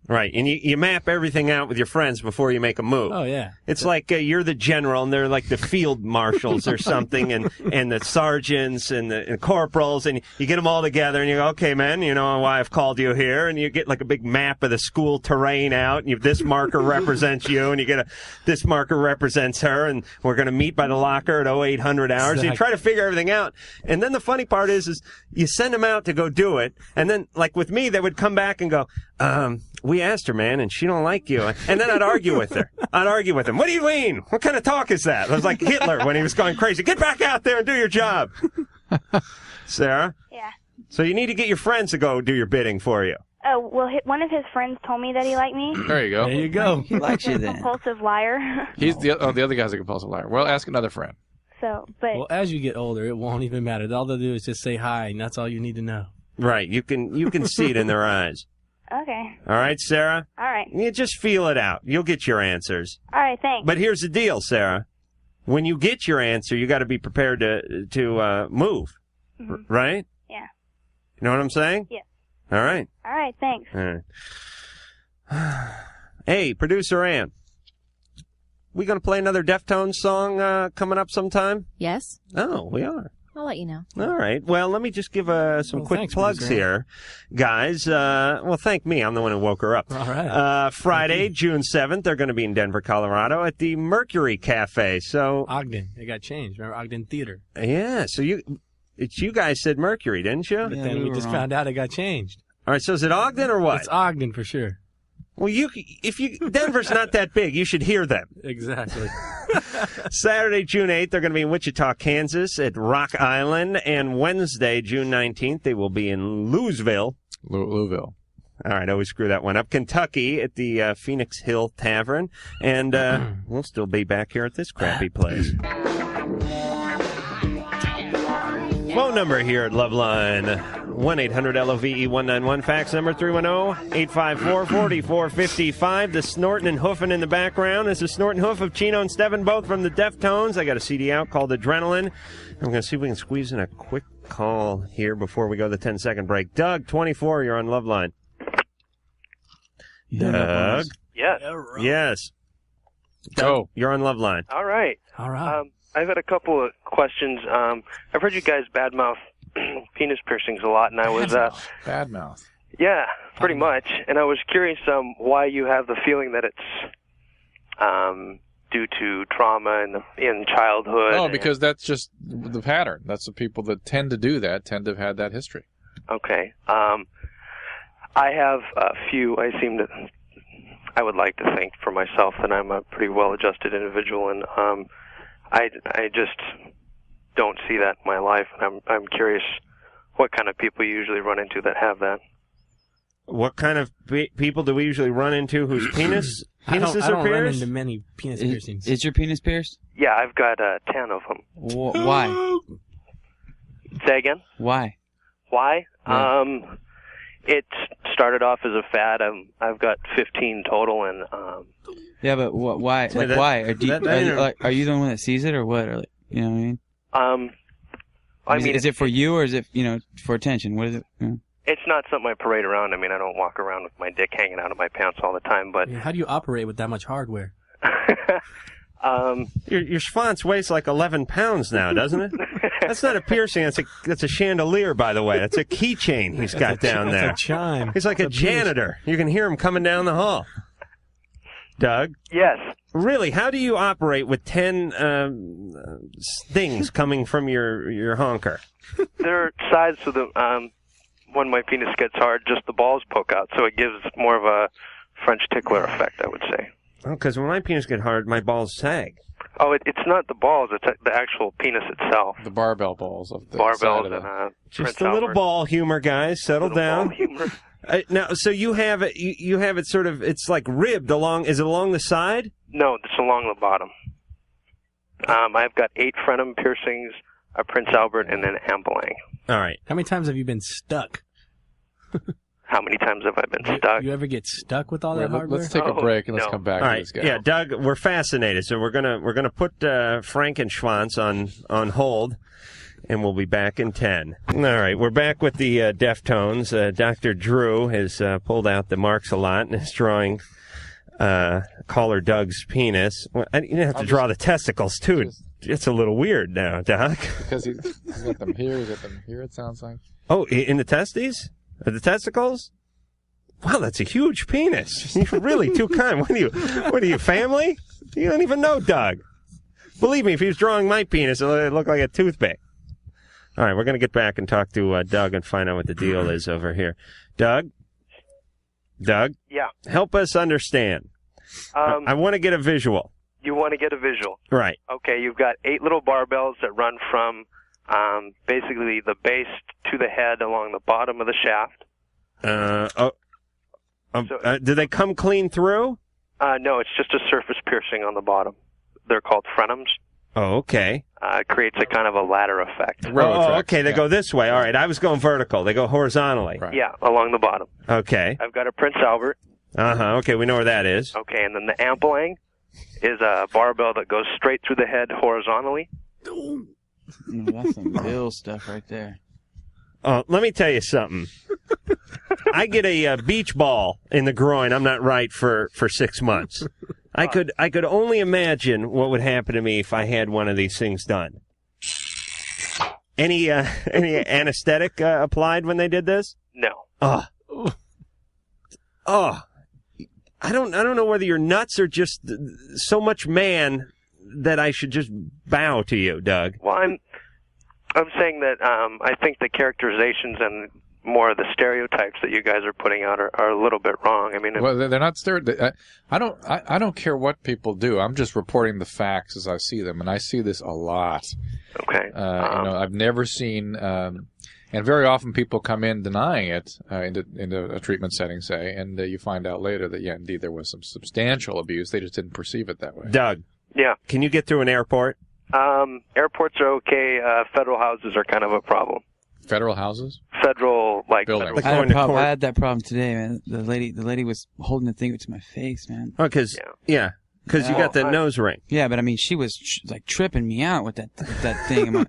Right, and you map everything out with your friends before you make a move. Oh, yeah. It's like you're the general, and they're like the field marshals or something, and the sergeants and the corporals, and you get them all together, and you go, okay, man, you know why I've called you here, and you get like a big map of the school terrain out, and this marker represents you, and you get this marker represents her, and we're going to meet by the locker at 0800 hours, Exactly. and you try to figure everything out. And then the funny part is you send them out to go do it, and then, like with me, they would come back and go, we asked her, man, and she don't like you. And then I'd argue with her. I'd argue with him. What do you mean? What kind of talk is that? It was like Hitler when he was going crazy. Get back out there and do your job. Sarah? Yeah. So you need to get your friends to go do your bidding for you. Oh, well, one of his friends told me that he liked me. There you go. There you go. He likes you then. Compulsive liar. He's the other guy's a compulsive liar. Well, ask another friend. So, but... Well, as you get older, it won't even matter. All they'll do is just say hi, and that's all you need to know. Right. You can see it in their eyes. Okay. All right, Sarah? All right. You just feel it out. You'll get your answers. All right, thanks. But here's the deal, Sarah. When you get your answer, you got to be prepared to move. Mm-hmm. Right? Yeah. You know what I'm saying? Yeah. All right. All right, thanks. All right. Hey, producer Ann. We going to play another Deftones song coming up sometime? Yes. Oh, we are. I'll let you know. All right. Well, let me just give some quick plugs here, guys. Well, thank me. I'm the one who woke her up. All right. Friday, June 7th, they're going to be in Denver, Colorado at the Mercury Cafe. So Ogden. It got changed. Remember Ogden Theater? Yeah. So you guys said Mercury, didn't you? But then we just found out it got changed. All right. So is it Ogden or what? It's Ogden for sure. Well, Denver's not that big. You should hear them. Exactly. Saturday, June 8th, they're going to be in Wichita, Kansas at Rock Island. And Wednesday, June 19th, they will be in Louisville. Louisville. All right, I always screw that one up. Kentucky at the Phoenix Hill Tavern. And we'll still be back here at this crappy place. Phone number here at Loveline, 1-800-LOVE-191. Fax number 310-854-4455. The snorting and hoofing in the background is the snort and hoof of Chino and Steven, both from the Deftones. I got a CD out called Adrenaline. I'm going to see if we can squeeze in a quick call here before we go to the 10-second break. Doug, 24, you're on Loveline. Doug? Yes. Yes. Go. You're on Loveline. All right. All right. I've had a couple of questions. I've heard you guys badmouth penis piercings a lot, and I was Badmouth. Yeah, pretty much. And I was curious why you have the feeling that it's due to trauma in childhood. Oh, because that's just the pattern. That's the people that tend to do that tend to have had that history. Okay. I have a few. I would like to think for myself that I'm a pretty well-adjusted individual, and I just don't see that in my life, and I'm curious what kind of people you usually run into that have that. What kind of people do we usually run into whose penises I don't are run pierced? into many penis piercings. Is your penis pierced? Yeah, I've got 10 of them. Why? Say again? Why? Why? Yeah. It started off as a fad. I've got 15 total, and Yeah, but why? Like, why? Are you the one that sees it, or what? Or, you know what I mean? Is it for you, or is it for attention? What is it? It's not something I parade around. I mean, I don't walk around with my dick hanging out of my pants all the time. But how do you operate with that much hardware? Your schwanz weighs like 11 pounds now, doesn't it? That's not a piercing. That's a chandelier, by the way. That's a keychain he's got down there. That's a chime. He's like a janitor. You can hear him coming down the hall. Doug? Yes. Really? How do you operate with 10 things coming from your honker? There are sides to the when my penis gets hard, just the balls poke out, so it gives more of a French tickler effect, I would say. Oh, because when my penis get hard, my balls sag. Oh, it's not the balls; it's the actual penis itself. The barbell balls of the barbells side of and just Prince a little Albert. ball humor, guys. Settle down. Ball humor. Now, so you have it. You have it sort of. It's like ribbed along. Is it along the side? No, it's along the bottom. I've got 8 frenum piercings, a Prince Albert, and then Ampelang. All right. How many times have you been stuck? How many times have I been stuck? You ever get stuck with all that hardware? Let's take a break and let's come back All to right. this guy. Yeah, Doug, we're fascinated, so we're gonna put Frank and Schwanz on hold, and we'll be back in 10. All right, we're back with the Deftones. Dr. Drew has pulled out the marks a lot and is drawing caller Doug's penis. Well, you didn't have to draw the testicles too. It's a little weird now, Doc. Because he's got them here, he's got them here. It sounds like. Oh, in the testes? The testicles? Wow, that's a huge penis. You're really too kind. What are you, family? You don't even know Doug. Believe me, if he was drawing my penis, it would look like a toothpick. All right, we're going to get back and talk to Doug and find out what the deal is over here. Doug? Yeah. Help us understand. I want to get a visual. You want to get a visual? Right. Okay, you've got 8 little barbells that run from basically the base to the head along the bottom of the shaft. Do they come clean through? No, it's just a surface piercing on the bottom. They're called frenums. Oh, okay. It creates a kind of a ladder effect. Oh, okay. They go this way. All right. I was going vertical. They go horizontally. Right. Yeah, along the bottom. Okay. I've got a Prince Albert. Okay, we know where that is. Okay, and then the Ampelang is a barbell that goes straight through the head horizontally. That's some real stuff right there. Let me tell you something. I get a beach ball in the groin. I'm not right for 6 months. I could only imagine what would happen to me if I had one of these things done. Any anesthetic applied when they did this? No. Oh. I don't know whether you're nuts or just so much man that I should just bow to you, Doug. Well, I'm saying that I think the characterizations and more of the stereotypes that you guys are putting out are a little bit wrong. I mean, well, they're not stereotypes. I don't care what people do. I'm just reporting the facts as I see them, and I see this a lot. Okay. I've never seen, and very often people come in denying it into a treatment setting, say, and you find out later that indeed there was some substantial abuse. They just didn't perceive it that way. Doug. Yeah. Can you get through an airport? Airports are okay. Federal houses are kind of a problem. Federal houses? Federal, buildings. I had that problem today, man. The lady was holding the thing to my face, man. Oh, because you got the nose ring. Yeah, but I mean, she was like tripping me out with that thing. You know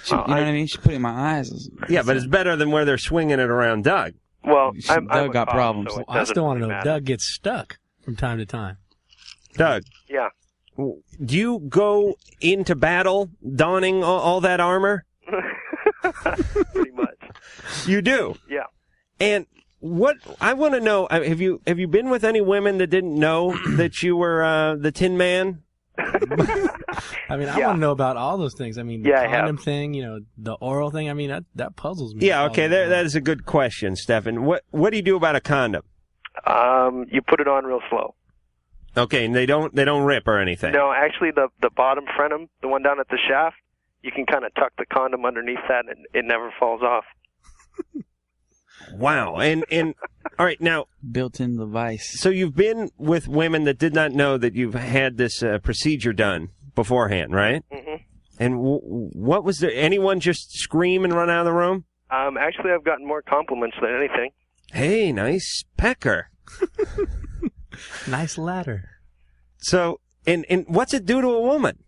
what I mean? She put it in my eyes. Yeah, but it's better than where they're swinging it around Doug. Well, Doug got problems. So I still want to know. Doug gets stuck from time to time. Doug. Yeah. Do you go into battle donning all that armor? Pretty much. You do? Yeah. And what I want to know, have you been with any women that didn't know that you were the Tin Man? I mean, I want to know about all those things. I mean, the condom thing, the oral thing. I mean, that puzzles me. Yeah, okay, that is a good question, Stefan. What do you do about a condom? You put it on real slow. Okay, and they don't rip or anything. No, actually, the bottom frenum, the one down at the shaft, you can kind of tuck the condom underneath that, and it never falls off. Wow, and all right, now built-in device. So you've been with women that did not know that you've had this procedure done beforehand, right? Mm-hmm. And what was there? Anyone just scream and run out of the room? Actually, I've gotten more compliments than anything. Hey, nice pecker. Nice ladder. So, and what's it do to a woman?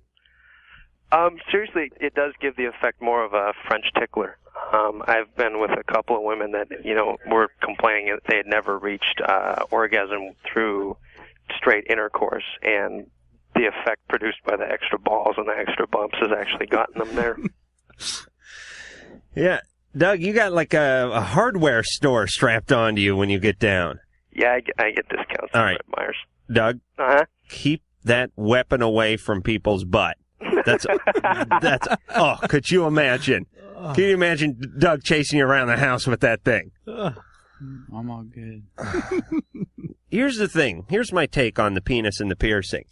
Seriously, it does give the effect more of a French tickler. I've been with a couple of women that, were complaining that they had never reached orgasm through straight intercourse, and the effect produced by the extra balls and the extra bumps has actually gotten them there. Yeah. Doug, you got like a hardware store strapped onto you when you get down. Yeah, I get discounts. All right. Myers. Doug, keep that weapon away from people's butt. That's could you imagine? Can you imagine Doug chasing you around the house with that thing? I'm all good. Here's the thing. Here's my take on the penis and the piercing.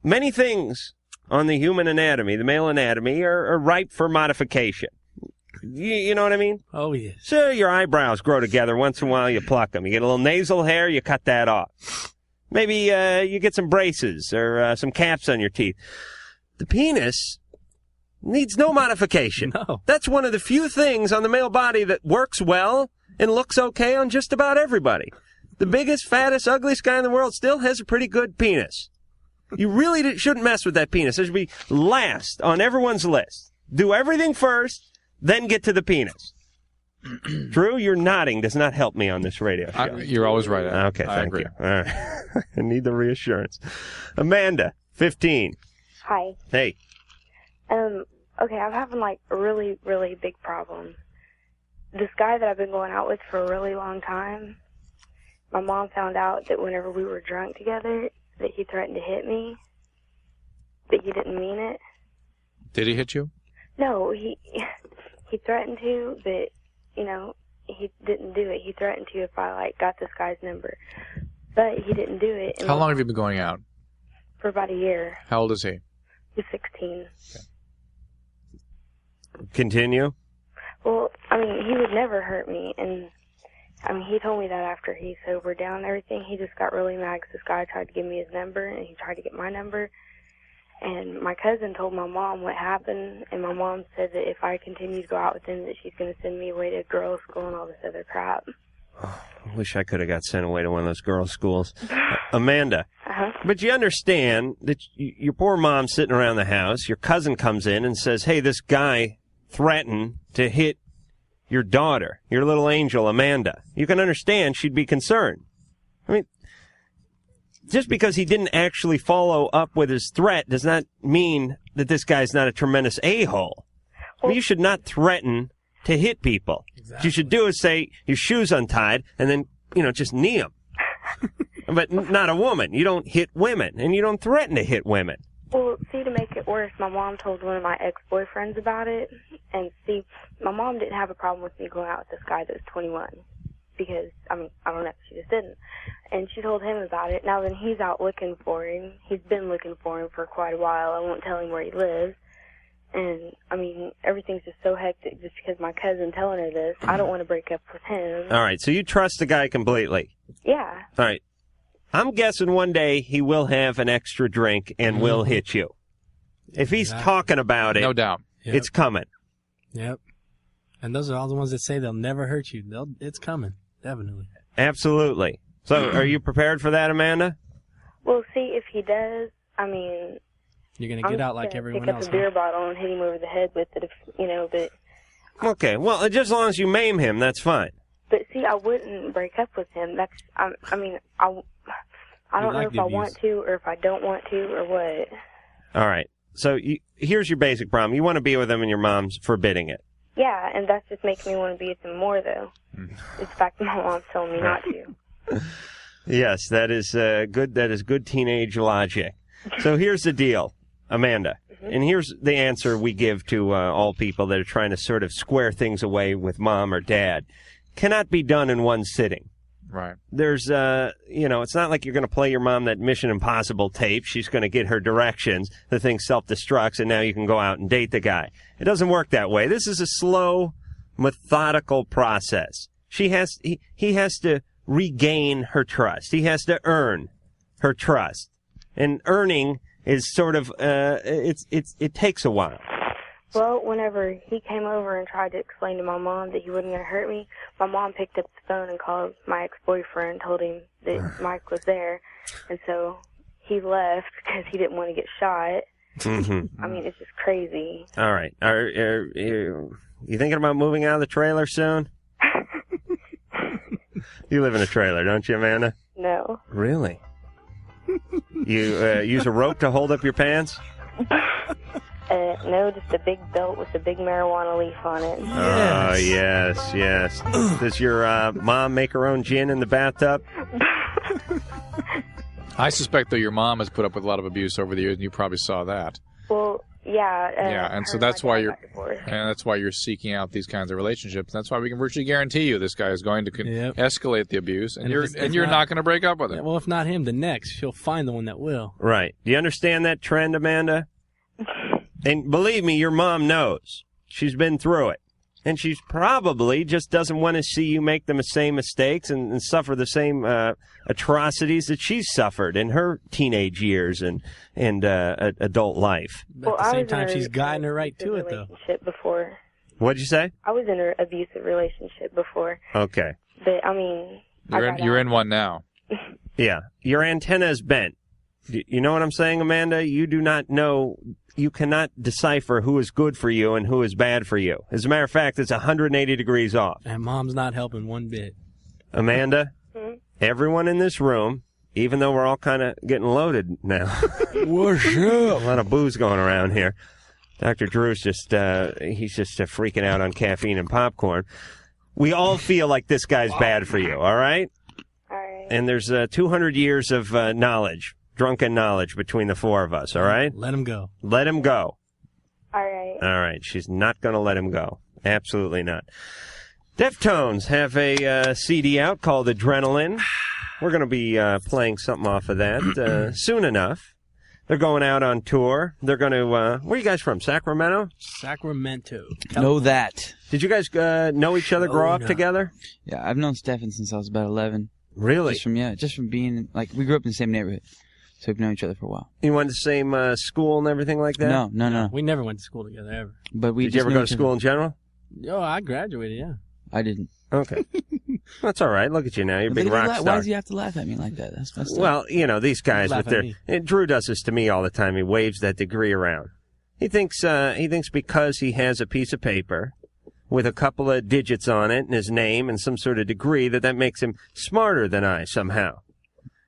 Many things on the human anatomy, the male anatomy, are ripe for modification. You know what I mean? Oh, yeah. So your eyebrows grow together. Once in a while, you pluck them. You get a little nasal hair, you cut that off. Maybe you get some braces or some caps on your teeth. The penis needs no modification. No. That's one of the few things on the male body that works well and looks okay on just about everybody. The biggest, fattest, ugliest guy in the world still has a pretty good penis. You really shouldn't mess with that penis. It should be last on everyone's list. Do everything first, then get to the penis. Drew, your nodding does not help me on this radio show. You're always right. Okay, thank you. All right. I need the reassurance. Amanda, 15. Hi. Hey. Okay, I'm having like a really, really big problem. This guy that I've been going out with for a really long time, my mom found out that whenever we were drunk together, that he threatened to hit me, but he didn't mean it. Did he hit you? No, he threatened to, but, he didn't do it. He threatened to if I, got this guy's number. But he didn't do it. How long have you been going out? For about a year. How old is he? He's 16. Continue. Well, he would never hurt me, and, he told me that after he sobered down and everything. He just got really mad because this guy tried to give me his number, and he tried to get my number. And my cousin told my mom what happened, and my mom said that if I continue to go out with him, that she's going to send me away to girls' school and all this other crap. Oh, I wish I could have got sent away to one of those girls' schools. Amanda, but you understand that your poor mom's sitting around the house, your cousin comes in and says, hey, this guy threatened to hit your daughter, your little angel, Amanda. You can understand she'd be concerned. Just because he didn't actually follow up with his threat does not mean that this guy's not a tremendous a-hole. Well, you should not threaten to hit people. Exactly. What you should do is say, your shoe's untied, and then, just knee them. But not a woman. You don't hit women, and you don't threaten to hit women. Well, see, to make it worse, my mom told one of my ex-boyfriends about it. And see, my mom didn't have a problem with me going out with this guy that was 21. Because, I don't know, she just didn't. And she told him about it. Now then, he's out looking for him. He's been looking for him for quite a while. I won't tell him where he lives. And, everything's just so hectic just because my cousin telling her this. I don't want to break up with him. All right, so you trust the guy completely? Yeah. All right. I'm guessing one day he will have an extra drink and will hit you. If he's talking about it, no doubt, it's coming. Yep. And those are all the ones that say they'll never hurt you. It's coming, definitely. Absolutely. So, are you prepared for that, Amanda? Well, see, if he does, you're gonna get out like everyone else. Pick up a beer bottle and hit him over the head with it, but. Okay. Well, just as long as you maim him, that's fine. But see, I wouldn't break up with him. That's, I don't know if I want to or if I don't want to or what. All right. So here's your basic problem. You want to be with him and your mom's forbidding it. Yeah, and that's just making me want to be with him more, though. It's the fact that my mom's telling me not to. Yes, that is good. That is good teenage logic. So here's the deal, Amanda. And here's the answer we give to all people that are trying to sort of square things away with mom or dad. Cannot be done in one sitting. Right. There's, it's not like you're going to play your mom that Mission Impossible tape. She's going to get her directions. The thing self-destructs, and now you can go out and date the guy. It doesn't work that way. This is a slow, methodical process. He has to regain her trust. He has to earn her trust. And earning is sort of, it takes a while. Well, whenever he came over and tried to explain to my mom that he wasn't going to hurt me, my mom picked up the phone and called my ex-boyfriend, told him that Mike was there, and so he left because he didn't want to get shot. Mm-hmm. It's just crazy. All right. Are you thinking about moving out of the trailer soon? You live in a trailer, don't you, Amanda? No. Really? You use a rope to hold up your pants? No, just a big belt with a big marijuana leaf on it. Oh, yes. Does your mom make her own gin in the bathtub? I suspect, though, your mom has put up with a lot of abuse over the years, and you probably saw that. Well, yeah. And so that's why you're seeking out these kinds of relationships. That's why we can virtually guarantee you this guy is going to escalate the abuse, and you're not going to break up with him. Well, if not him, the next. She'll find the one that will. Right. Do you understand that trend, Amanda? And believe me, your mom knows. She's been through it. And she's probably just doesn't want to see you make the same mistakes and suffer the same atrocities that she's suffered in her teenage years and adult life. But at the same time, she's guiding her right to it, though. Before. What'd you say? I was in an abusive relationship before. Okay. But, You're in one now. Yeah. Your antenna is bent. You know what I'm saying, Amanda? You do not know... You cannot decipher who is good for you and who is bad for you. As a matter of fact, it's 180 degrees off. And Mom's not helping one bit. Amanda, everyone in this room, even though we're all kind of getting loaded now. What's up? A lot of booze going around here. Dr. Drew's just freaking out on caffeine and popcorn. We all feel like this guy's bad for you, all right? All right. And there's 200 years of knowledge. Drunken knowledge between the four of us, all right? Let him go. Let him go. All right. All right. She's not going to let him go. Absolutely not. Deftones have a CD out called Adrenaline. We're going to be playing something off of that soon enough. They're going out on tour. They're going to, where are you guys from, Sacramento? Sacramento. Know that. Did you guys know each other, grow up together? Yeah, I've known Stefan since I was about 11. Really? Just from being, we grew up in the same neighborhood. So we've known each other for a while. You went to the same school and everything like that? No. We never went to school together, ever. But Did you ever go to school in general? Oh, I graduated, yeah. I didn't. Okay. That's all right. Look at you now. You're a big rock star. Why does he have to laugh at me like that? That's messed up. Well, these guys with their... Drew does this to me all the time. He waves that degree around. He thinks because he has a piece of paper with a couple of digits on it and his name and some sort of degree that makes him smarter than I somehow.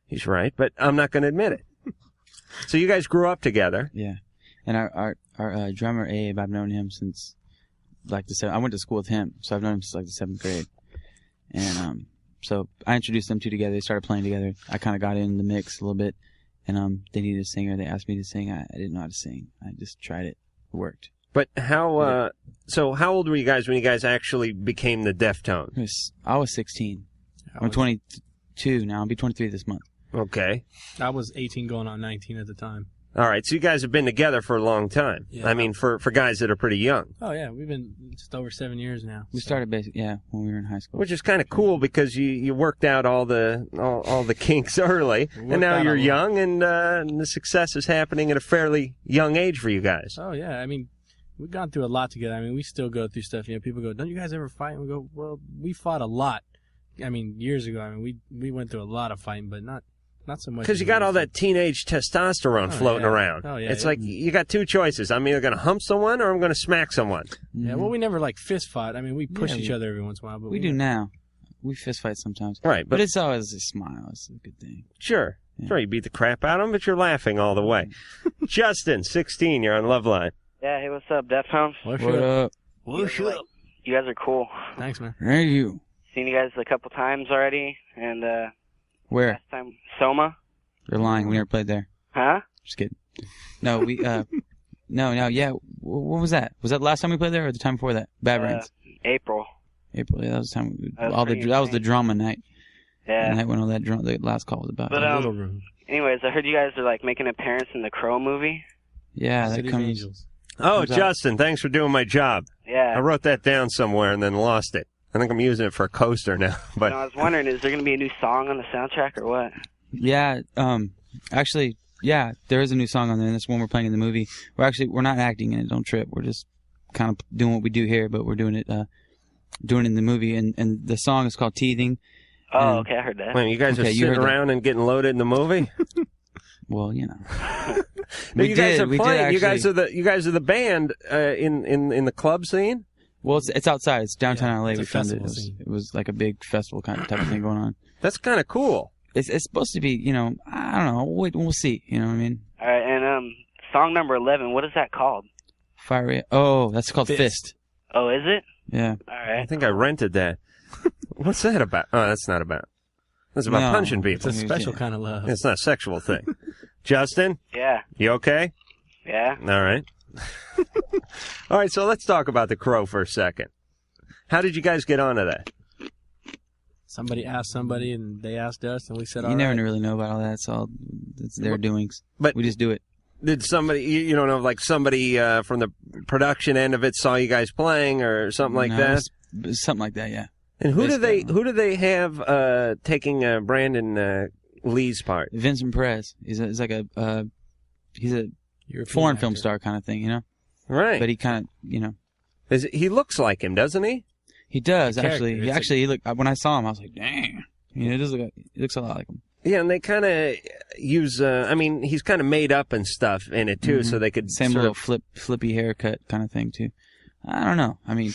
He's right, but I'm not going to admit it. So you guys grew up together. Yeah. And our drummer, Abe, I've known him since like I went to school with him, so I've known him since like the 7th grade. And so I introduced them two together. They started playing together. I kind of got in the mix a little bit, and they needed a singer. They asked me to sing. I didn't know how to sing. I just tried it. It worked. But how? So how old were you guys when you guys actually became the Deftones? I was 16. I'm 22 now. I'll be 23 this month. Okay. I was 18 going on 19 at the time. All right, so you guys have been together for a long time. Yeah. I mean, for guys that are pretty young. Oh, yeah, we've been just over 7 years now. We started when we were in high school. Which is kind of cool because you worked out all the kinks early, and now you're young, and the success is happening at a fairly young age for you guys. Oh, yeah, I mean, we've gone through a lot together. I mean, we still go through stuff. You know, people go, don't you guys ever fight? And we go, well, we fought a lot. I mean, years ago. I mean, we went through a lot of fighting, but not so much. Because you got all that teenage testosterone floating around. Oh, yeah. It's like you got two choices. I'm either going to hump someone or I'm going to smack someone. Yeah, well, we never, fist fought. I mean, we push each other every once in a while. But we do now. We fist fight sometimes. Right. But it's always a smile. It's a good thing. Sure. Yeah. Sure, you beat the crap out of them, but you're laughing all the way. Justin, 16, you're on Loveline. Yeah, hey, what's up, Deftones? What up? What's up? You guys are cool. Thanks, man. Hey, you. Seen you guys a couple times already, and where? Last time, Soma. You're lying. We never played there. Huh? Just kidding. No, we no, yeah. What was that? Was that the last time we played there, or the time before that? Bad Brains. April. Yeah, that was the time. That was the drama night. Yeah. The night when all that the last call was about. But anyways, I heard you guys are like making an appearance in the Crow movie. Yeah, City that comes. Angels. Oh, Justin, thanks for doing my job. Yeah. I wrote that down somewhere and then lost it. I think I'm using it for a coaster now. But I was wondering, is there going to be a new song on the soundtrack or what? Yeah, actually, yeah, there is a new song on there, and that's one we're playing in the movie. We're not acting in it, don't trip. We're just kind of doing what we do here, but we're doing it in the movie, and the song is called Teething. Oh, okay, I heard that. Wait, you guys are sitting around and getting loaded in the movie? Well, you know. You guys are playing. You guys are the band in the club scene? Well, it's outside. It's downtown LA. It's a We filmed it. festival It was like a big festival kind of type of thing going on. That's kind of cool. It's supposed to be, I don't know. We'll see. You know what I mean? All right, and song number 11, what is that called? Fire. Oh, that's called Fist. Oh, is it? Yeah. All right. I think I rented that. What's that about? Oh, that's not about. That's about punching people. It's a special kind of love. It's not a sexual thing. Justin? Yeah. You okay? Yeah. All right. All right, so let's talk about the Crow for a second. How did you guys get onto that? Somebody asked somebody, and they asked us, and we said, all You right. never really know about all that. It's their doings. But we just do it. Did somebody, you don't know, like somebody from the production end of it saw you guys playing or something like that? Something like that, yeah. And who do they have taking Brandon Lee's part? Vincent Perez. He's like a European foreign actor. film star kind of thing, Right. But he kind of, he looks like him, doesn't he? He does The character, actually. He looked when I saw him, I was like, dang. He looks a lot like him. Yeah, and they kind of use. He's kind of made up and stuff in it too, so they could same little flippy haircut kind of thing too. I don't know. I mean,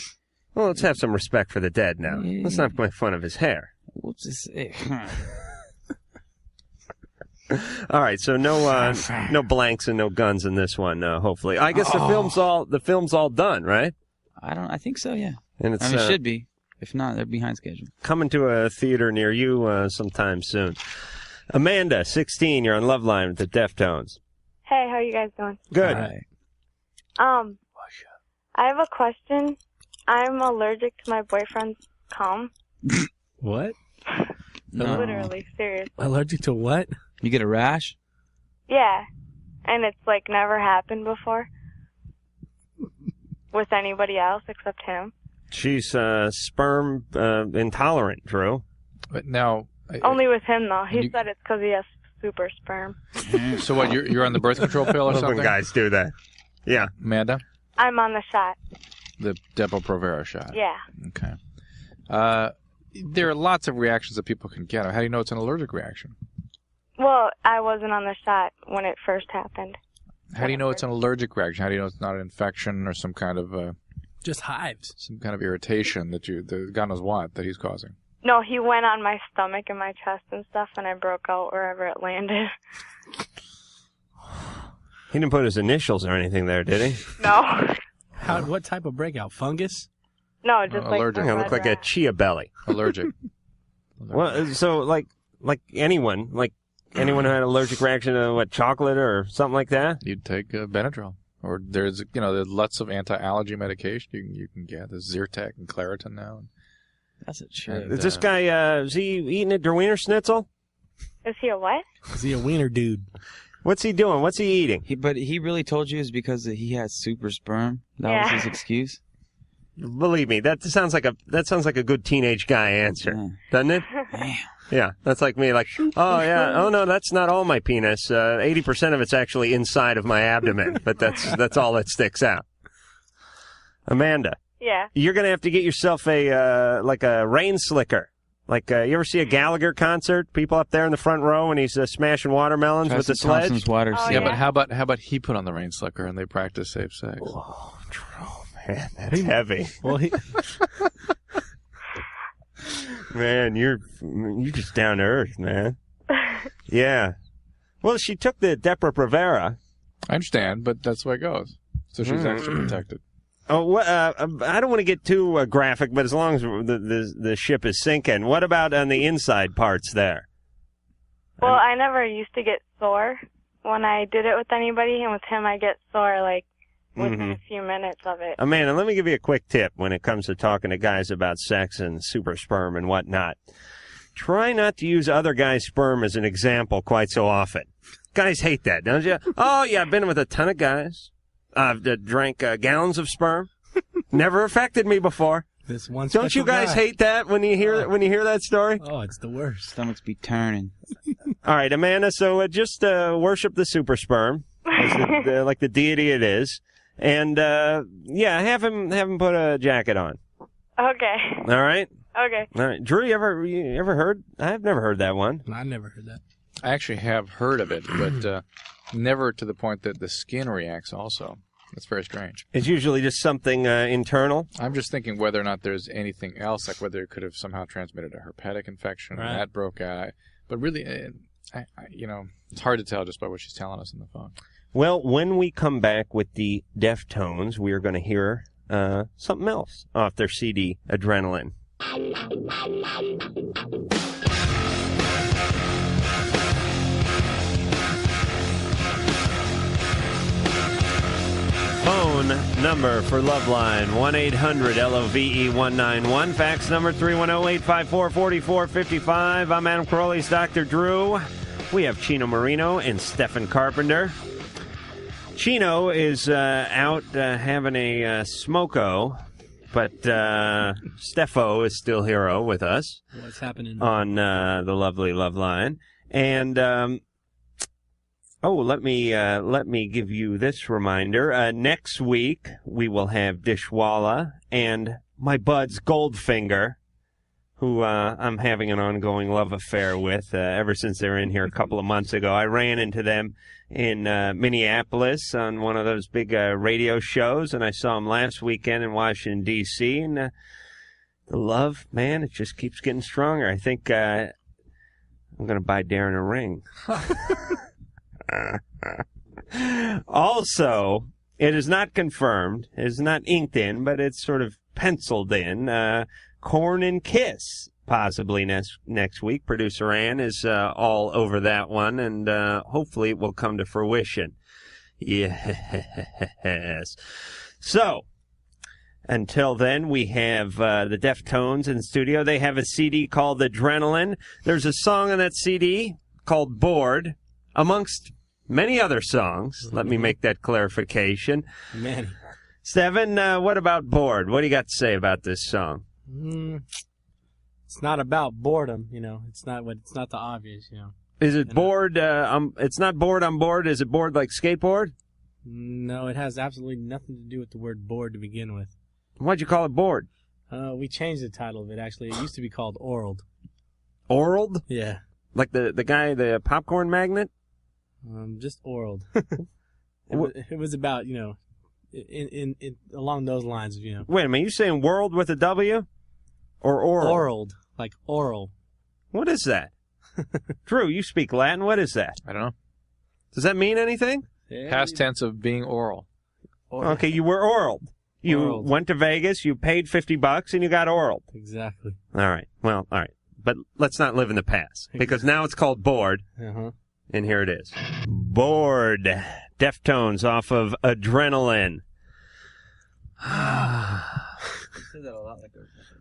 well, let's have some respect for the dead now. Let's not make fun of his hair. All right, so no blanks and no guns in this one. Hopefully, I guess the film's all done, right? I think so. Yeah, and it's it should be. If not, they're behind schedule. Coming to a theater near you sometime soon. Amanda, 16, you're on Loveline with the Deftones. Hey, how are you guys doing? Good. Right. I have a question. I'm allergic to my boyfriend's cum. What? No. Literally, seriously. Allergic to what? You get a rash? Yeah. And it's like never happened before. With anybody else except him. She's sperm intolerant, Drew. But now, Only with him though. He said it's because he has super sperm. So what? You're on the birth control pill or Love something? when guys do that. Yeah. Amanda, I'm on the shot. the Depo-Provera shot. Yeah. Okay. There are lots of reactions that people can get. How do you know it's an allergic reaction? Well, I wasn't on the shot when it first happened. How do you know it's an allergic reaction? How do you know it's not an infection or some kind of just hives, some kind of irritation that God knows what that he's causing? No, he went on my stomach and my chest and stuff, and I broke out wherever it landed. He didn't put his initials or anything there, did he? No. What type of breakout? Fungus? No, just like allergic. It looked like a chia belly. Allergic. Well, so like anyone who had an allergic reaction to chocolate or something like that, you'd take Benadryl. Or there's lots of anti-allergy medication you can get. There's Zyrtec and Claritin now. That's a shit. Is this guy? Is he eating a Der Wiener Schnitzel? Is he a what? Is he a wiener dude? What's he doing? What's he eating? But he really told you it's because he has super sperm. That was his excuse. Believe me, that sounds like a good teenage guy answer, doesn't it? Yeah, that's like me. Like, oh yeah, oh no, that's not all my penis. 80% of it's actually inside of my abdomen, but that's all that sticks out. Amanda. Yeah. You're gonna have to get yourself a rain slicker. Like, you ever see a Gallagher concert? People up there in the front row, and he's smashing watermelons with the sledge. But how about he put on the rain slicker and they practice safe sex? Oh, man, that's heavy. Well, man, you're just down to earth, man. Yeah. Well, she took the Depo-Provera. I understand, but that's the way it goes. So she's extra protected. Oh, I don't want to get too graphic, but as long as the ship is sinking, what about on the inside parts there? Well, I never used to get sore when I did it with anybody, and with him I get sore within a few minutes of it. Amanda, let me give you a quick tip when it comes to talking to guys about sex and super sperm and whatnot. Try not to use other guys' sperm as an example quite so often. Guys hate that, don't you? Oh, yeah, I've been with a ton of guys. I've drank gallons of sperm. Never affected me before. This one. Don't you guys hate that when you hear that story? Oh, it's the worst. Stomachs be turning. All right, Amanda. So just worship the super sperm, like the deity it is, and have him put a jacket on. Okay. All right. Okay. All right, Drew. You ever heard? I've never heard that one. I never heard that. I actually have heard of it, but never to the point that the skin reacts also. That's very strange. It's usually just something internal. I'm just thinking whether or not there's anything else, like whether it could have somehow transmitted a herpetic infection and that broke out. But really, it's hard to tell just by what she's telling us on the phone. Well, when we come back with the Deftones, we are going to hear something else off their CD, Adrenaline. Phone number for Loveline, 1-800-LOVE-191. Fax number 310-854-4455. I'm Adam Carolla, Dr. Drew. We have Chino Marino and Stephen Carpenter. Chino is out having a smoko, but Steffo is still here with us. What's happening? On the lovely Loveline. And... let me give you this reminder. Next week, we will have Dishwalla and my buds Goldfinger, who I'm having an ongoing love affair with ever since they were in here a couple of months ago. I ran into them in Minneapolis on one of those big radio shows, and I saw them last weekend in Washington, D.C., and the love, man, it just keeps getting stronger. I think I'm going to buy Darren a ring. Also, it is not confirmed, it is not inked in, but it's sort of penciled in. Korn and Kiss, possibly next week. Producer Ann is all over that one, and hopefully it will come to fruition. Yes. So, until then, we have the Deftones in the studio. They have a CD called Adrenaline. There's a song on that CD called Bored, amongst many other songs. Let me make that clarification. Many. Steven, what about Bored? What do you got to say about this song? It's not about boredom, It's not the obvious, Is it bored? It's not bored on board. Is it bored like skateboard? No, it has absolutely nothing to do with the word bored to begin with. Why'd you call it Bored? We changed the title of it, actually. It used to be called Oraled. Oraled? Yeah. Like the guy, the popcorn magnet? Just Oraled. It was about, in along those lines of, Wait a minute, you saying world with a W? Or oral? Oraled, like oral. What is that? Drew, you speak Latin. What is that? I don't know. Does that mean anything? Yeah, past tense of being oral. Okay, you were oraled. You Oraled. went to Vegas, you paid $50, and you got oraled. Exactly. All right. Well, all right. But let's not live in the past, because now it's called Bored, Uh-huh. and here it is. Bored. Deftones off of Adrenaline.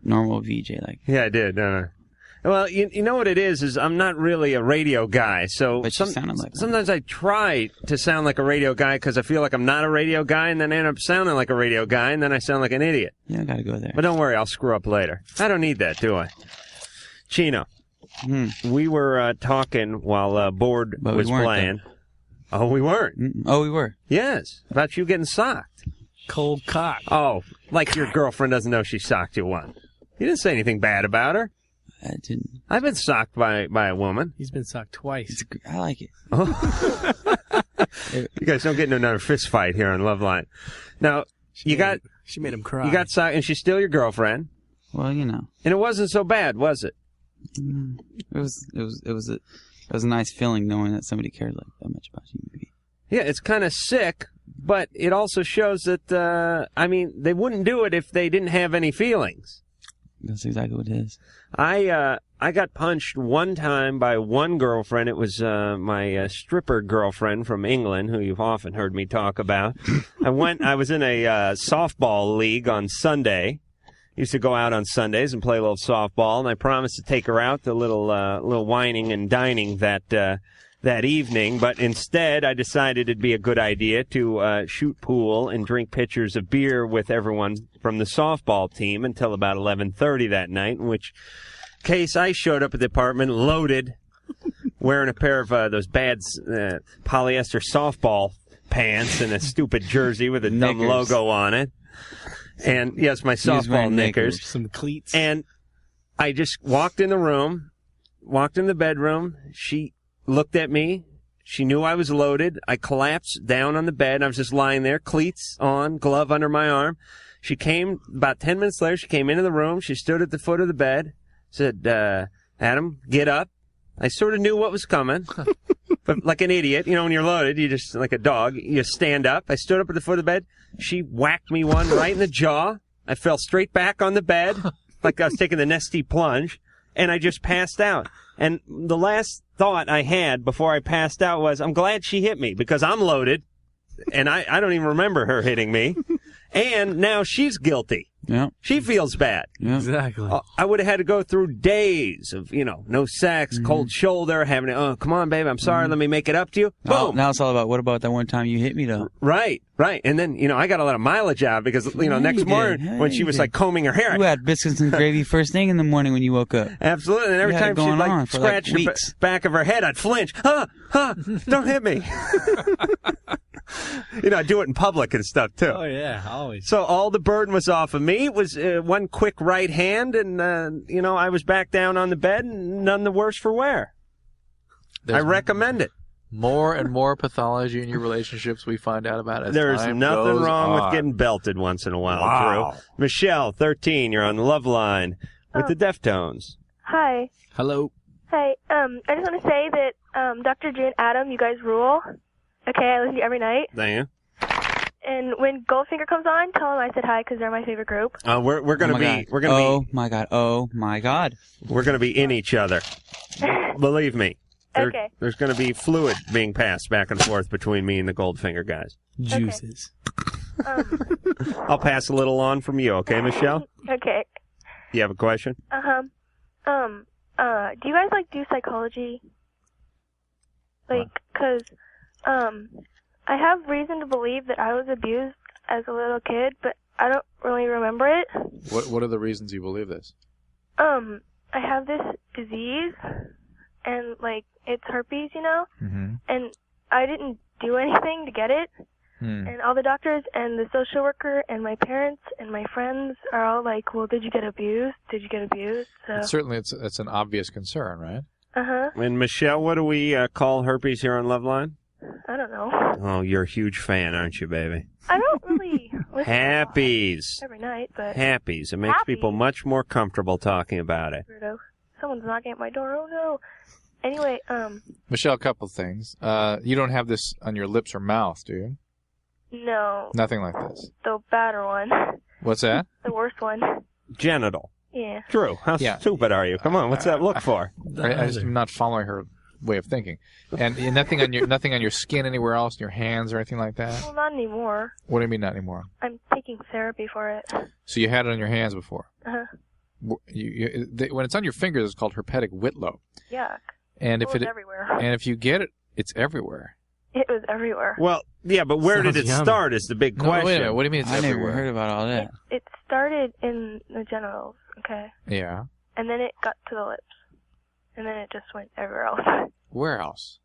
Normal VJ, like. Yeah, I did. Well, you know what it is I'm not really a radio guy, so But you sounded like one. sometimes I try to sound like a radio guy because I feel like I'm not a radio guy, and then I end up sounding like a radio guy, and then I sound like an idiot. Yeah, I gotta go there. But don't worry, I'll screw up later. I don't need that, do I? Chino, we were talking while Bored But we was weren't, playing. Oh, we weren't? Oh, we were. Yes, about you getting socked. Cold cock. Oh, like your girlfriend doesn't know she socked you once. You didn't say anything bad about her. I didn't. I've been socked by a woman. He's been socked twice. I like it. You guys don't get into another fist fight here on Loveline. Now, She made him cry. You got socked, and she's still your girlfriend. Well, you know. And it wasn't so bad, was it? It was a nice feeling knowing that somebody cared like that much about you. Maybe. Yeah, it's kind of sick, but it also shows that, they wouldn't do it if they didn't have any feelings. That's exactly what it is. I got punched one time by one girlfriend. It was my stripper girlfriend from England, who you've often heard me talk about. I was in a softball league on Sunday. Used to go out on Sundays and play a little softball, and I promised to take her out to a little whining and dining that evening. But instead, I decided it'd be a good idea to shoot pool and drink pitchers of beer with everyone from the softball team until about 11:30 that night, in which case I showed up at the apartment loaded, wearing a pair of those bad polyester softball pants and a stupid jersey with a dumb logo on it. And, yes, my softball knickers. Some cleats. And I just walked in the room, walked in the bedroom. She looked at me. She knew I was loaded. I collapsed down on the bed. I was just lying there, cleats on, glove under my arm. She came, about 10 minutes later, she came into the room. She stood at the foot of the bed, said, Adam, get up. I sort of knew what was coming. But like an idiot, when you're loaded, you just, like a dog, you stand up. I stood up at the foot of the bed. She whacked me one right in the jaw. I fell straight back on the bed, like I was taking the Nestea plunge, and I just passed out. And the last thought I had before I passed out was, I'm glad she hit me, because I'm loaded, and I don't even remember her hitting me. And now she's guilty. Yeah. She feels bad. Yeah. Exactly. I would have had to go through days of, no sex, cold shoulder, having to, oh, come on, babe, I'm sorry, let me make it up to you. Boom. Now it's all about, what about that one time you hit me, though? Right. And then, I got a lot of mileage out because, next morning when she was like combing her hair. You had biscuits and gravy first thing in the morning when you woke up. Absolutely. And every time she'd like scratch the back of her head, I'd flinch. Don't hit me. I do it in public and stuff, too. Oh, yeah, always. So all the burden was off of me. It was one quick right hand, and, I was back down on the bed, and none the worse for wear. I recommend it. More and more pathology in your relationships we find out about as There's time nothing goes wrong on. with getting belted once in a while, Wow. Drew. Michelle, 13, you're on the Loveline with the Deftones. Hi. Hello. Hey, I just want to say that Dr. J and Adam, you guys rule. Okay, I listen to you every night. Thank you. And when Goldfinger comes on, tell them I said hi because they're my favorite group. We're gonna be Oh my god! Oh my god! We're gonna be in each other. Believe me. Okay. There's gonna be fluid being passed back and forth between me and the Goldfinger guys. Juices. I'll pass a little on from you, okay, Michelle? Okay. You have a question? Do you guys do psychology? Cause I have reason to believe that I was abused as a little kid, but I don't really remember it. What are the reasons you believe this? I have this disease, and it's herpes, Mm-hmm. and I didn't do anything to get it. And all the doctors and the social worker and my parents and my friends are all like, well, did you get abused? Did you get abused? So. Certainly, it's an obvious concern, right? Uh-huh. And Michelle, what do we call herpes here on Loveline? I don't know. Oh, you're a huge fan, aren't you, baby? I don't really listen Happies. every night, but... Happies. It makes people much more comfortable talking about it. Weirdo. Someone's knocking at my door. Oh, no. Anyway, Michelle, a couple things. You don't have this on your lips or mouth, do you? No. Nothing like this. The badder one. What's that? The worst one. Genital. Yeah. Drew, how stupid are you? Come on, what's that look for? I'm not following her way of thinking. And nothing on your skin anywhere else, in your hands or anything like that? Well, not anymore. What do you mean not anymore? I'm taking therapy for it. So you had it on your hands before? Uh-huh. When it's on your fingers, it's called herpetic whitlow. Yuck. And Well, it's everywhere. And if you get it, it's everywhere. It was everywhere. Well, yeah, but where did it start is the big question. No, wait a minute. What do you mean it's I everywhere? never heard about all that. It started in the genitals, okay? Yeah. And then it got to the lips. And then it just went everywhere else. Where else?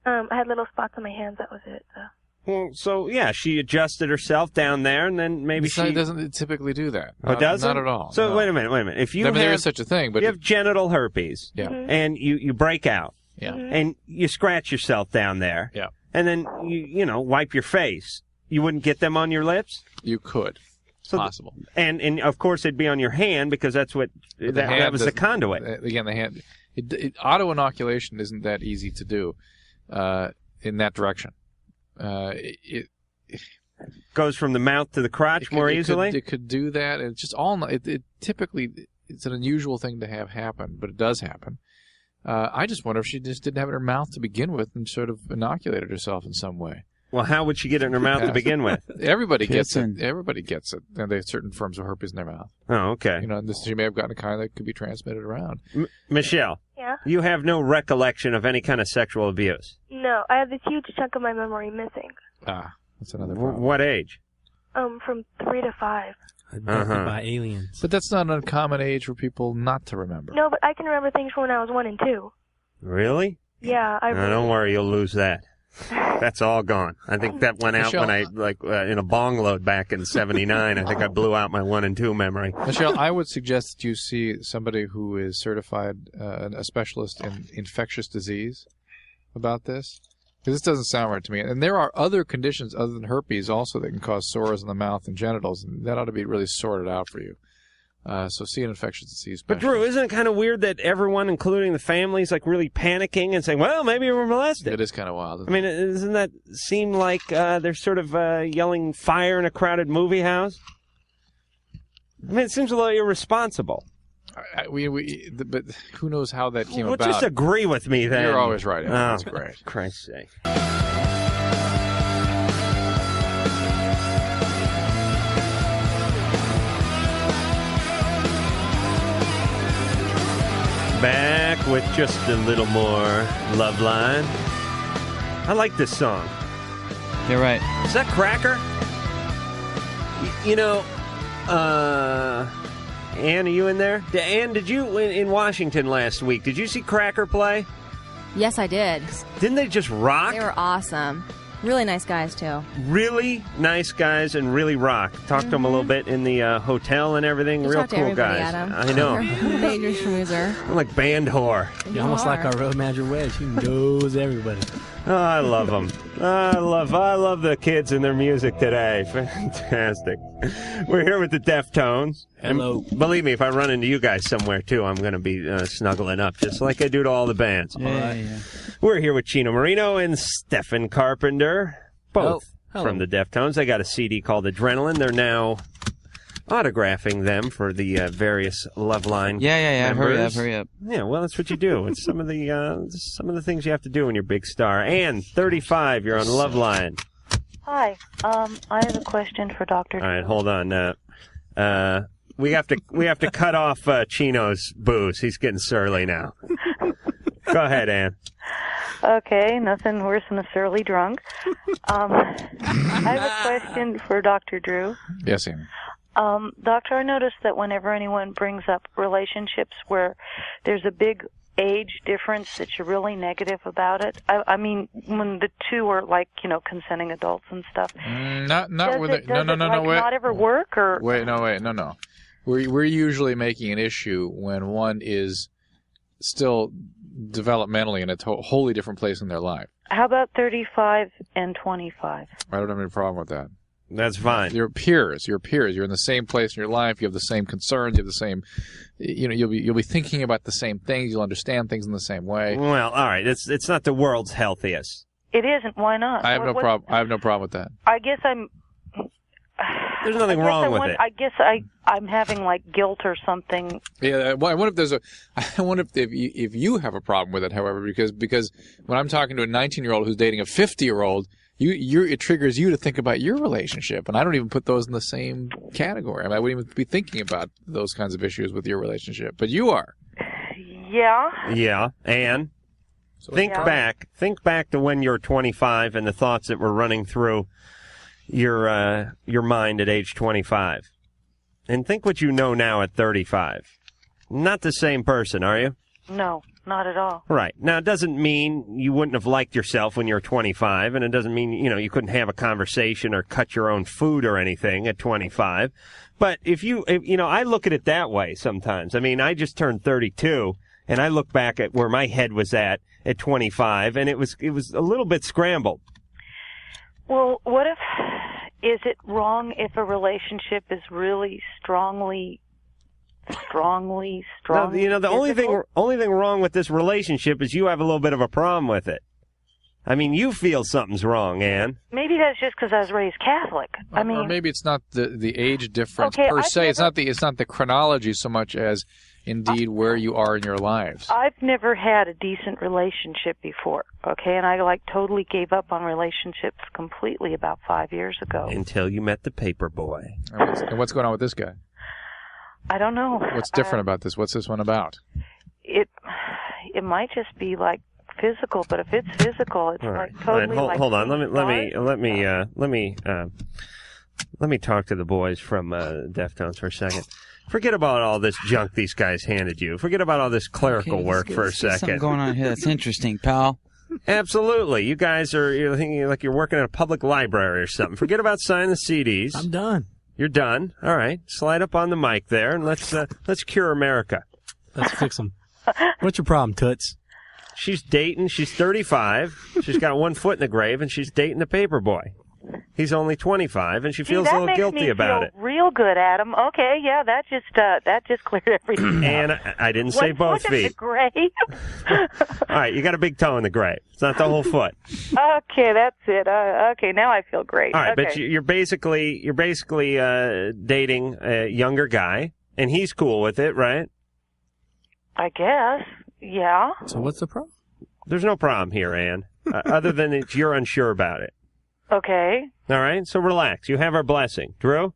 I had little spots on my hands, that was it. So. Well, so, yeah, she adjusted herself down there, and then maybe It doesn't typically do that. Oh, it doesn't? Not at all. So, no. wait a minute. If you there is such a thing, but you have genital herpes, Yeah. and you break out, and you scratch yourself down there, and then you wipe your face, you wouldn't get them on your lips? You could. Possible. And of course, it'd be on your hand because that's what that was the conduit. Again, the hand. Auto inoculation isn't that easy to do in that direction. It goes from the mouth to the crotch more easily. It could do that. It's just all. It typically it's an unusual thing to have happen, but it does happen. I just wonder if she just didn't have it in her mouth to begin with and sort of inoculated herself in some way. Well, how would she get it in her mouth to begin with? Everybody gets it. Everybody gets it. And they have certain forms of herpes in their mouth. Oh, okay. She may have gotten a kind that could be transmitted around. Michelle. Yeah? You have no recollection of any kind of sexual abuse. No, I have this huge chunk of my memory missing. Ah, that's another problem. What age? From 3 to 5. Abducted by aliens. But that's not an uncommon age for people not to remember. No, but I can remember things from when I was 1 and 2. Really? Yeah, don't worry, you'll lose that. That's all gone. I think that went out when I, in a bong load back in '79. I think I blew out my 1 and 2 memory. Michelle, I would suggest that you see somebody who is certified, a specialist in infectious disease about this. Because this doesn't sound right to me. And there are other conditions other than herpes also that can cause sores in the mouth and genitals. And that ought to be really sorted out for you. So see an infectious disease specialist. But Drew, isn't it kind of weird that everyone, including the family, is like really panicking and saying, well, maybe you were molested? It is kind of wild. I mean, doesn't that seem like they're sort of yelling fire in a crowded movie house? I mean, it seems a little irresponsible. But who knows how that came about? Well, just agree with me then. You're always right. That's Oh, great. Christ's sake. Back with just a little more Loveline. I like this song. You're right. Is that Cracker? Ann, are you in there? Ann, did you, in Washington last week, did you see Cracker play? Yes, I did. Didn't they just rock? They were awesome. Really nice guys, too. Really nice guys and really rock. Talked to them a little bit in the hotel and everything. You Real talk to cool everybody, guys. Adam. I know. Dangerous schmoozer. I'm like band whore. You're almost like our road manager Wedge. He knows everybody. Oh, I love them. I love the kids and their music today. Fantastic. We're here with the Deftones. Hello. And believe me, if I run into you guys somewhere, too, I'm going to be snuggling up, just like I do to all the bands. Yeah. We're here with Chino Marino and Stephen Carpenter, both from the Deftones. They got a CD called Adrenaline. They're now autographing them for the various Loveline Yeah. members. Hurry up. Yeah, well, that's what you do. It's some of the things you have to do when you're a big star. Ann, 35, you're on Loveline. Hi. I have a question for Dr. All right, hold on. We have to cut off Chino's booze. He's getting surly now. Go ahead, Ann. Okay, nothing worse than a surly drunk. I have a question for Dr. Drew. Yes, Ann. Doctor, I noticed that whenever anyone brings up relationships where there's a big age difference, that you're really negative about it. I mean, when the two are like, consenting adults and stuff. Not does with it, it. No, wait. Not ever work or? Wait, no. We're usually making an issue when one is still developmentally in a wholly different place in their life. How about 35 and 25? I don't have any problem with that. That's fine. You're peers. You're in the same place in your life. You have the same concerns. You have the same, you'll be thinking about the same things. You'll understand things in the same way. Well, all right. It's not the world's healthiest. It isn't. Why not? I have no problem. I have no problem with that. I guess I'm. There's nothing wrong with it. I guess I'm having like guilt or something. Yeah, well, I wonder if there's a. I wonder if you have a problem with it. However, because when I'm talking to a 19-year-old who's dating a 50-year-old, it triggers you to think about your relationship, and I don't even put those in the same category. I mean, I wouldn't even be thinking about those kinds of issues with your relationship, but you are. Yeah. Yeah, and think back to when you're 25 and the thoughts that were running through your mind at age 25, and think what you know now at 35. Not the same person, are you? No, not at all. Right. Now, it doesn't mean you wouldn't have liked yourself when you were 25, and it doesn't mean, you couldn't have a conversation or cut your own food or anything at 25. But if I look at it that way sometimes. I mean, I just turned 32, and I look back at where my head was at 25, and it was a little bit scrambled. Well, is it wrong if a relationship is really strongly No, the only thing wrong with this relationship is you have a little bit of a problem with it. I mean, you feel something's wrong, Ann. Maybe that's just because I was raised Catholic. I mean, or maybe it's not the age difference Okay, per I've se. never- It's not the chronology so much as indeed where you are in your lives. I've never had a decent relationship before, okay? And I totally gave up on relationships completely about 5 years ago. Until you met the paper boy. And what's going on with this guy? I don't know. What's different about this? What's this one about? It might just be like physical, but if it's physical, it's All right. like totally All right, hold on. Let me talk to the boys from Deftones for a second. Forget about all this junk these guys handed you. Forget about all this clerical work for a second. Something going on here that's interesting, pal. Absolutely. You guys you're thinking like you're working at a public library or something. Forget about signing the CDs. I'm done. You're done. All right. Slide up on the mic there, and let's cure America. Let's fix them. What's your problem, Toots? She's dating. She's 35. She's got one foot in the grave, and she's dating the paper boy. He's only 25, and she feels a little guilty about it. Real good, Adam. Okay, yeah, that just cleared everything. And I didn't say both feet. Grave. All right, you got a big toe in the grave. It's not the whole foot. Okay, that's it. Okay, now I feel great. All right, okay. but you're basically dating a younger guy, and he's cool with it, right? I guess, yeah. So what's the problem? There's no problem here, Ann, other than you're unsure about it. Okay. All right, so relax. You have our blessing. Drew?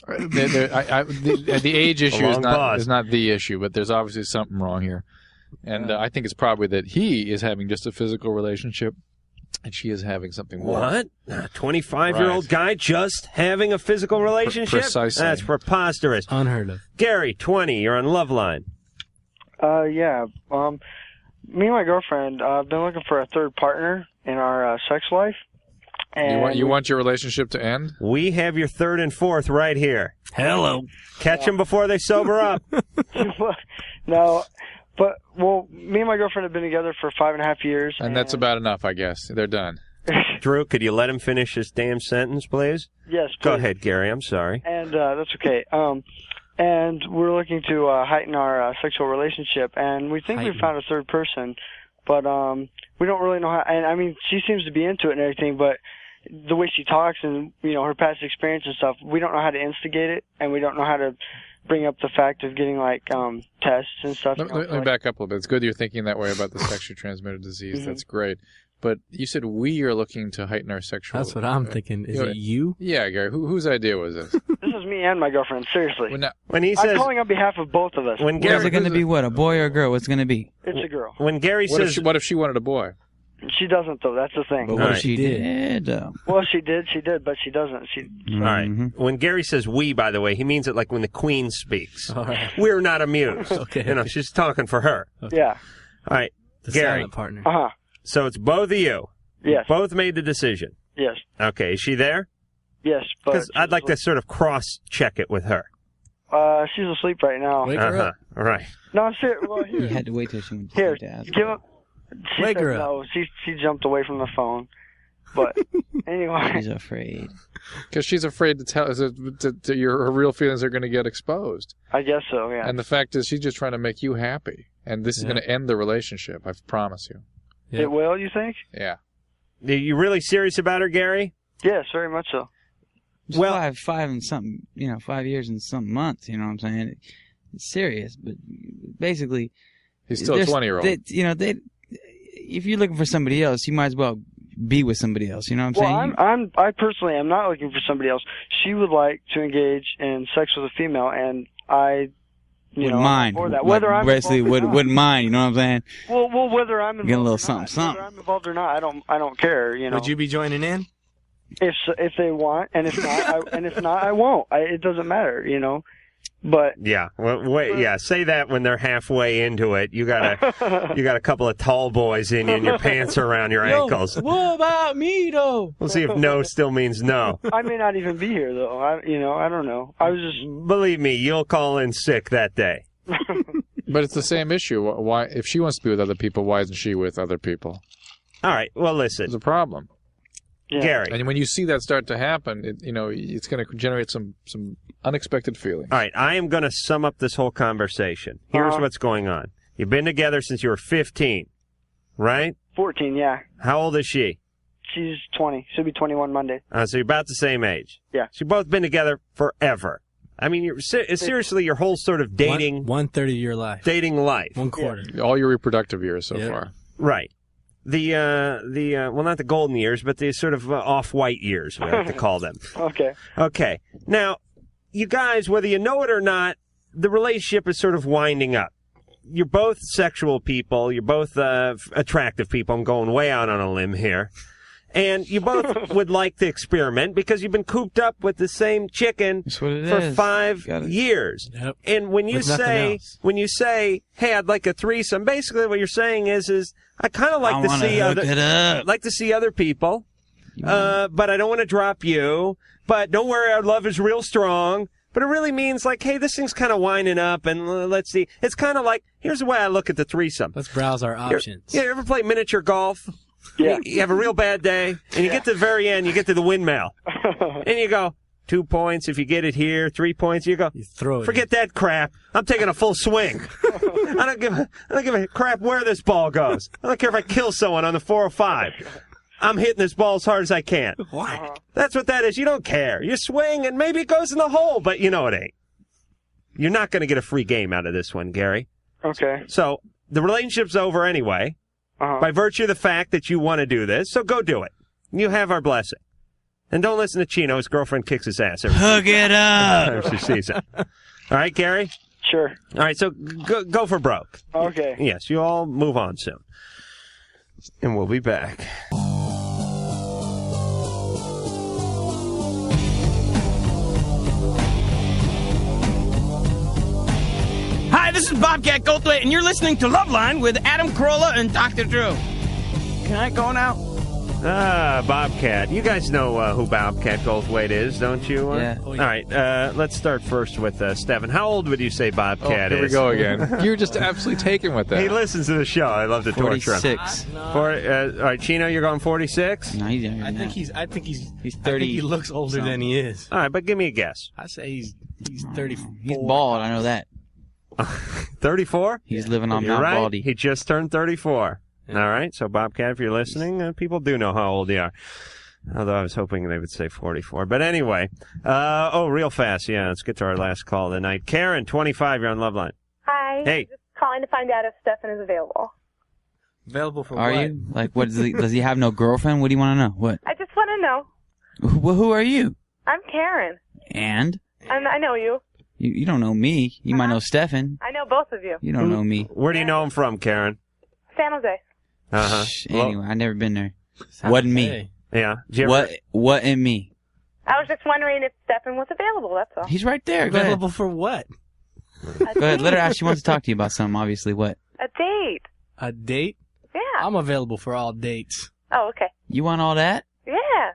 The age issue is not the issue, but there's obviously something wrong here. And I think it's probably that he is having just a physical relationship, and she is having something more. What? A 25-year-old guy just having a physical relationship? Precisely. That's preposterous. Unheard of. Gary, 20, you're on Loveline. Yeah. Me and my girlfriend have been looking for a third partner in our sex life. And You want your relationship to end? We have your third and fourth right here. Hello. Catch them before they sober up. No, but, me and my girlfriend have been together for 5.5 years. And that's about enough, I guess. They're done. Drew, could you let him finish his damn sentence, please? Yes, please. Go ahead, Gary. I'm sorry. And that's okay. And we're looking to heighten our sexual relationship, and we think we found a third person, but we don't really know how. And I mean, she seems to be into it and everything, but the way she talks and her past experience and stuff, we don't know how to instigate it, and we don't know how to bring up the fact of getting like tests and stuff. Let me back up a little bit. It's good you're thinking that way about the sexually transmitted disease. Mm-hmm. That's great. But you said we are looking to heighten our sexual... That's what I'm thinking. Is it you? Yeah, Gary. Whose idea was this? This is me and my girlfriend, seriously. When he says... I'm calling on behalf of both of us. Is it going to be what? A boy or a girl? What's it going to be? It's a girl. When Gary says... What if she wanted a boy? She doesn't, though. That's the thing. But what if she did? Well, she did, but she doesn't. All right. When Gary says we, by the way, he means it like when the Queen speaks. All right. We're not amused. Okay. She's talking for her. Okay. Yeah. All right. The Gary. silent partner. Uh-huh. So it's both of you. Yes. Both made the decision. Yes. Okay. Is she there? Yes, but... Because I'd like to sort of cross-check it with her. She's asleep right now. Wake her up. All right. No, I'm serious. Well, here. You had to wait till she went to Here, sleep to ask. give him... She Wake said her up. no. She jumped away from the phone. But anyway... She's afraid. Because she's afraid to tell that her real feelings are going to get exposed. I guess so, yeah. And the fact is she's just trying to make you happy. And this is going to end the relationship, I promise you. It will, you think? Yeah. Are you really serious about her, Gary? Yes, very much so. Well, 5 and something, 5 years and some months, you know what I'm saying? It's serious, but basically... He's still a 20-year-old. If you're looking for somebody else, you might as well be with somebody else, you know what I'm saying? I personally am not looking for somebody else. She would like to engage in sex with a female, and I... wouldn't mind. Whether I'm basically wouldn't mind, you know what I'm saying? Well, whether I'm involved Get a little or not, something. whether I'm involved or not, I don't care. You know. Would you be joining in? If they want, and if not, I won't. It doesn't matter, you know. But yeah, well, wait, yeah. Say that when they're halfway into it. You got a couple of tall boys in you, and your pants are around your ankles. What about me though? We'll see if no still means no. I may not even be here though. I don't know. I was just. Believe me, you'll call in sick that day. But it's the same issue. Why, if she wants to be with other people, why isn't she with other people? All right. Well, listen. There's a problem. Yeah. Gary. And when you see that start to happen, it's going to generate some unexpected feelings. All right. I am going to sum up this whole conversation. Here's what's going on. You've been together since you were 15, right? 14, yeah. How old is she? She's 20. She'll be 21 Monday. So you're about the same age. Yeah. So you've both been together forever. I mean, you're seriously your whole sort of dating... 1/3 of your life. Dating life. 1/4. All your reproductive years so far. Right. Well, not the golden years, but the sort of off-white years, we like to call them. Okay. Now, you guys, whether you know it or not, the relationship is sort of winding up. You're both sexual people. You're both attractive people. I'm going way out on a limb here. And you both would like to experiment because you've been cooped up with the same chicken for 5 years. Yep. And when you say, hey, I'd like a threesome, basically what you're saying is I kind of like to see other people, but I don't want to drop you. But don't worry, our love is real strong. But it really means like, hey, this thing's kind of winding up, and let's see. It's kind of like, here's the way I look at the threesome. Let's browse our options. You ever play miniature golf? Yeah. You have a real bad day, and you get to the very end, you get to the windmill. And you go, 2 points if you get it here, 3 points. You go, forget that crap. I'm taking a full swing. I don't give a crap where this ball goes. I don't care if I kill someone on the 405. I'm hitting this ball as hard as I can. What? That's what that is. You don't care. You swing, and maybe it goes in the hole, but you know it ain't. You're not going to get a free game out of this one, Gary. Okay. So the relationship's over anyway. By virtue of the fact that you want to do this, so go do it. You have our blessing. And don't listen to Chino. His girlfriend kicks his ass. Hook it up. She sees it. All right, Gary? Sure. All right, so go for broke. Okay. Yes, you all move on soon. And we'll be back. Hi, this is Bobcat Goldthwait, and you're listening to Loveline with Adam Carolla and Dr. Drew. Can I go now? Bobcat. You guys know who Bobcat Goldthwait is, don't you? Yeah. All right, let's start first with Stephen. How old would you say Bobcat is? Here we go again. You're just absolutely taken with that. He listens to the show. I love to torture him. 46. All right, Chino, you're going 46? No, he's I think he's 30. He's I think he looks older than he is. All right, but give me a guess. I say he's 34. He's bald, I know that. 34? He's living on You're Mount right. Baldy. He just turned 34. Yeah. All right, so Bobcat, if you're listening, people do know how old you are. Although I was hoping they would say 44. But anyway, real fast, yeah, let's get to our last call of the night. Karen, 25, you're on Loveline. Hi. Hey. Just calling to find out if Stefan is available. Available for Are what? you? Like, what does he have no girlfriend? What do you want to know? What? I just want to know. Who are you? I'm Karen. And? I know you. You don't know me. You might know Stefan. I know both of you. You don't know me. Where do you know him from, Karen? San Jose. Uh-huh. Anyway, I've never been there. Wasn't me. Yeah. What in me? I was just wondering if Stefan was available, that's all. He's right there. Go Available ahead. for what? Go ahead. Let her ask. She wants to talk to you about something, obviously. What? A date. A date? Yeah. I'm available for all dates. Oh, okay. You want all that? Yeah.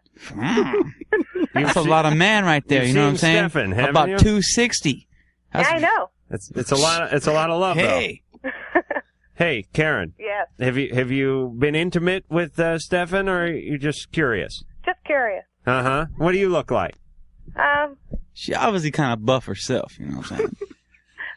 That's a lot of man right there. You know what I'm saying? Stefan, haven't About you? 260. Yeah, I know. It's a lot of love, Hey. though. Hey, Karen. Yes. Have you been intimate with Stefan, or are you just curious? Just curious. Uh-huh. What do you look like? She obviously kind of buff herself. You know what I'm saying?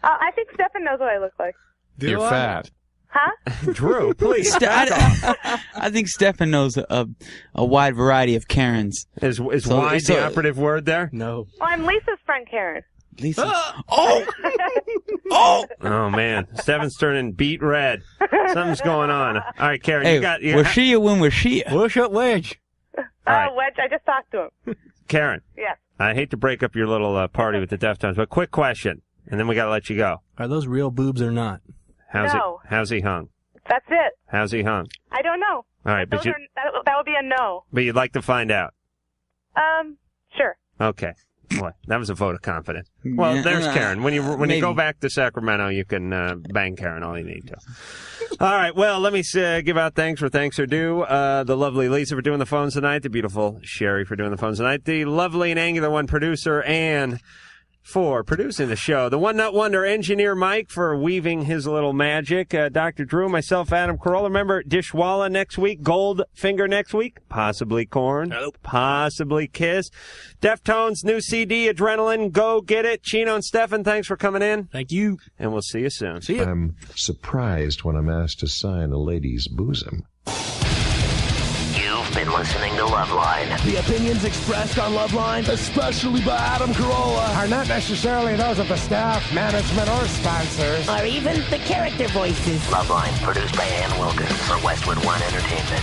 I think Stefan knows what I look like. You're fat. Huh? Drew, please. I think Stefan knows a wide variety of Karens. Is wide the operative word there? No. Well, I'm Lisa's friend, Karen. Lisa. Oh, man. Stefan's turning beet red. Something's going on. All right, Karen, Hey, was she a win? Was she? What's up, Wedge? Wedge, I just talked to him. Karen. Yes. I hate to break up your little party with the Deftones, but quick question, and then we got to let you go. Are those real boobs or not? How's he hung? That's it. How's he hung? I don't know. All right, but that would be a no. But you'd like to find out. Sure. Okay. Boy, that was a vote of confidence. Well, there's Karen. When you go back to Sacramento, you can bang Karen all you need to. All right. Well, let me give out thanks where thanks are due. The lovely Lisa for doing the phones tonight. The beautiful Sherry for doing the phones tonight. The lovely and angular one producer Ann for producing the show. The one nut wonder engineer Mike for weaving his little magic. Dr. Drew, myself, Adam Carolla. Remember Dishwalla next week, Goldfinger next week, possibly Corn, possibly Kiss. Deftones, new CD, Adrenaline, go get it. Chino and Stefan, thanks for coming in. Thank you. And we'll see you soon. See you. I'm surprised when I'm asked to sign a lady's bosom. You've been listening to Loveline. The opinions expressed on Loveline, especially by Adam Carolla, are not necessarily those of the staff, management, or sponsors. Or even the character voices. Loveline, produced by Ann Wilkins for Westwood One Entertainment.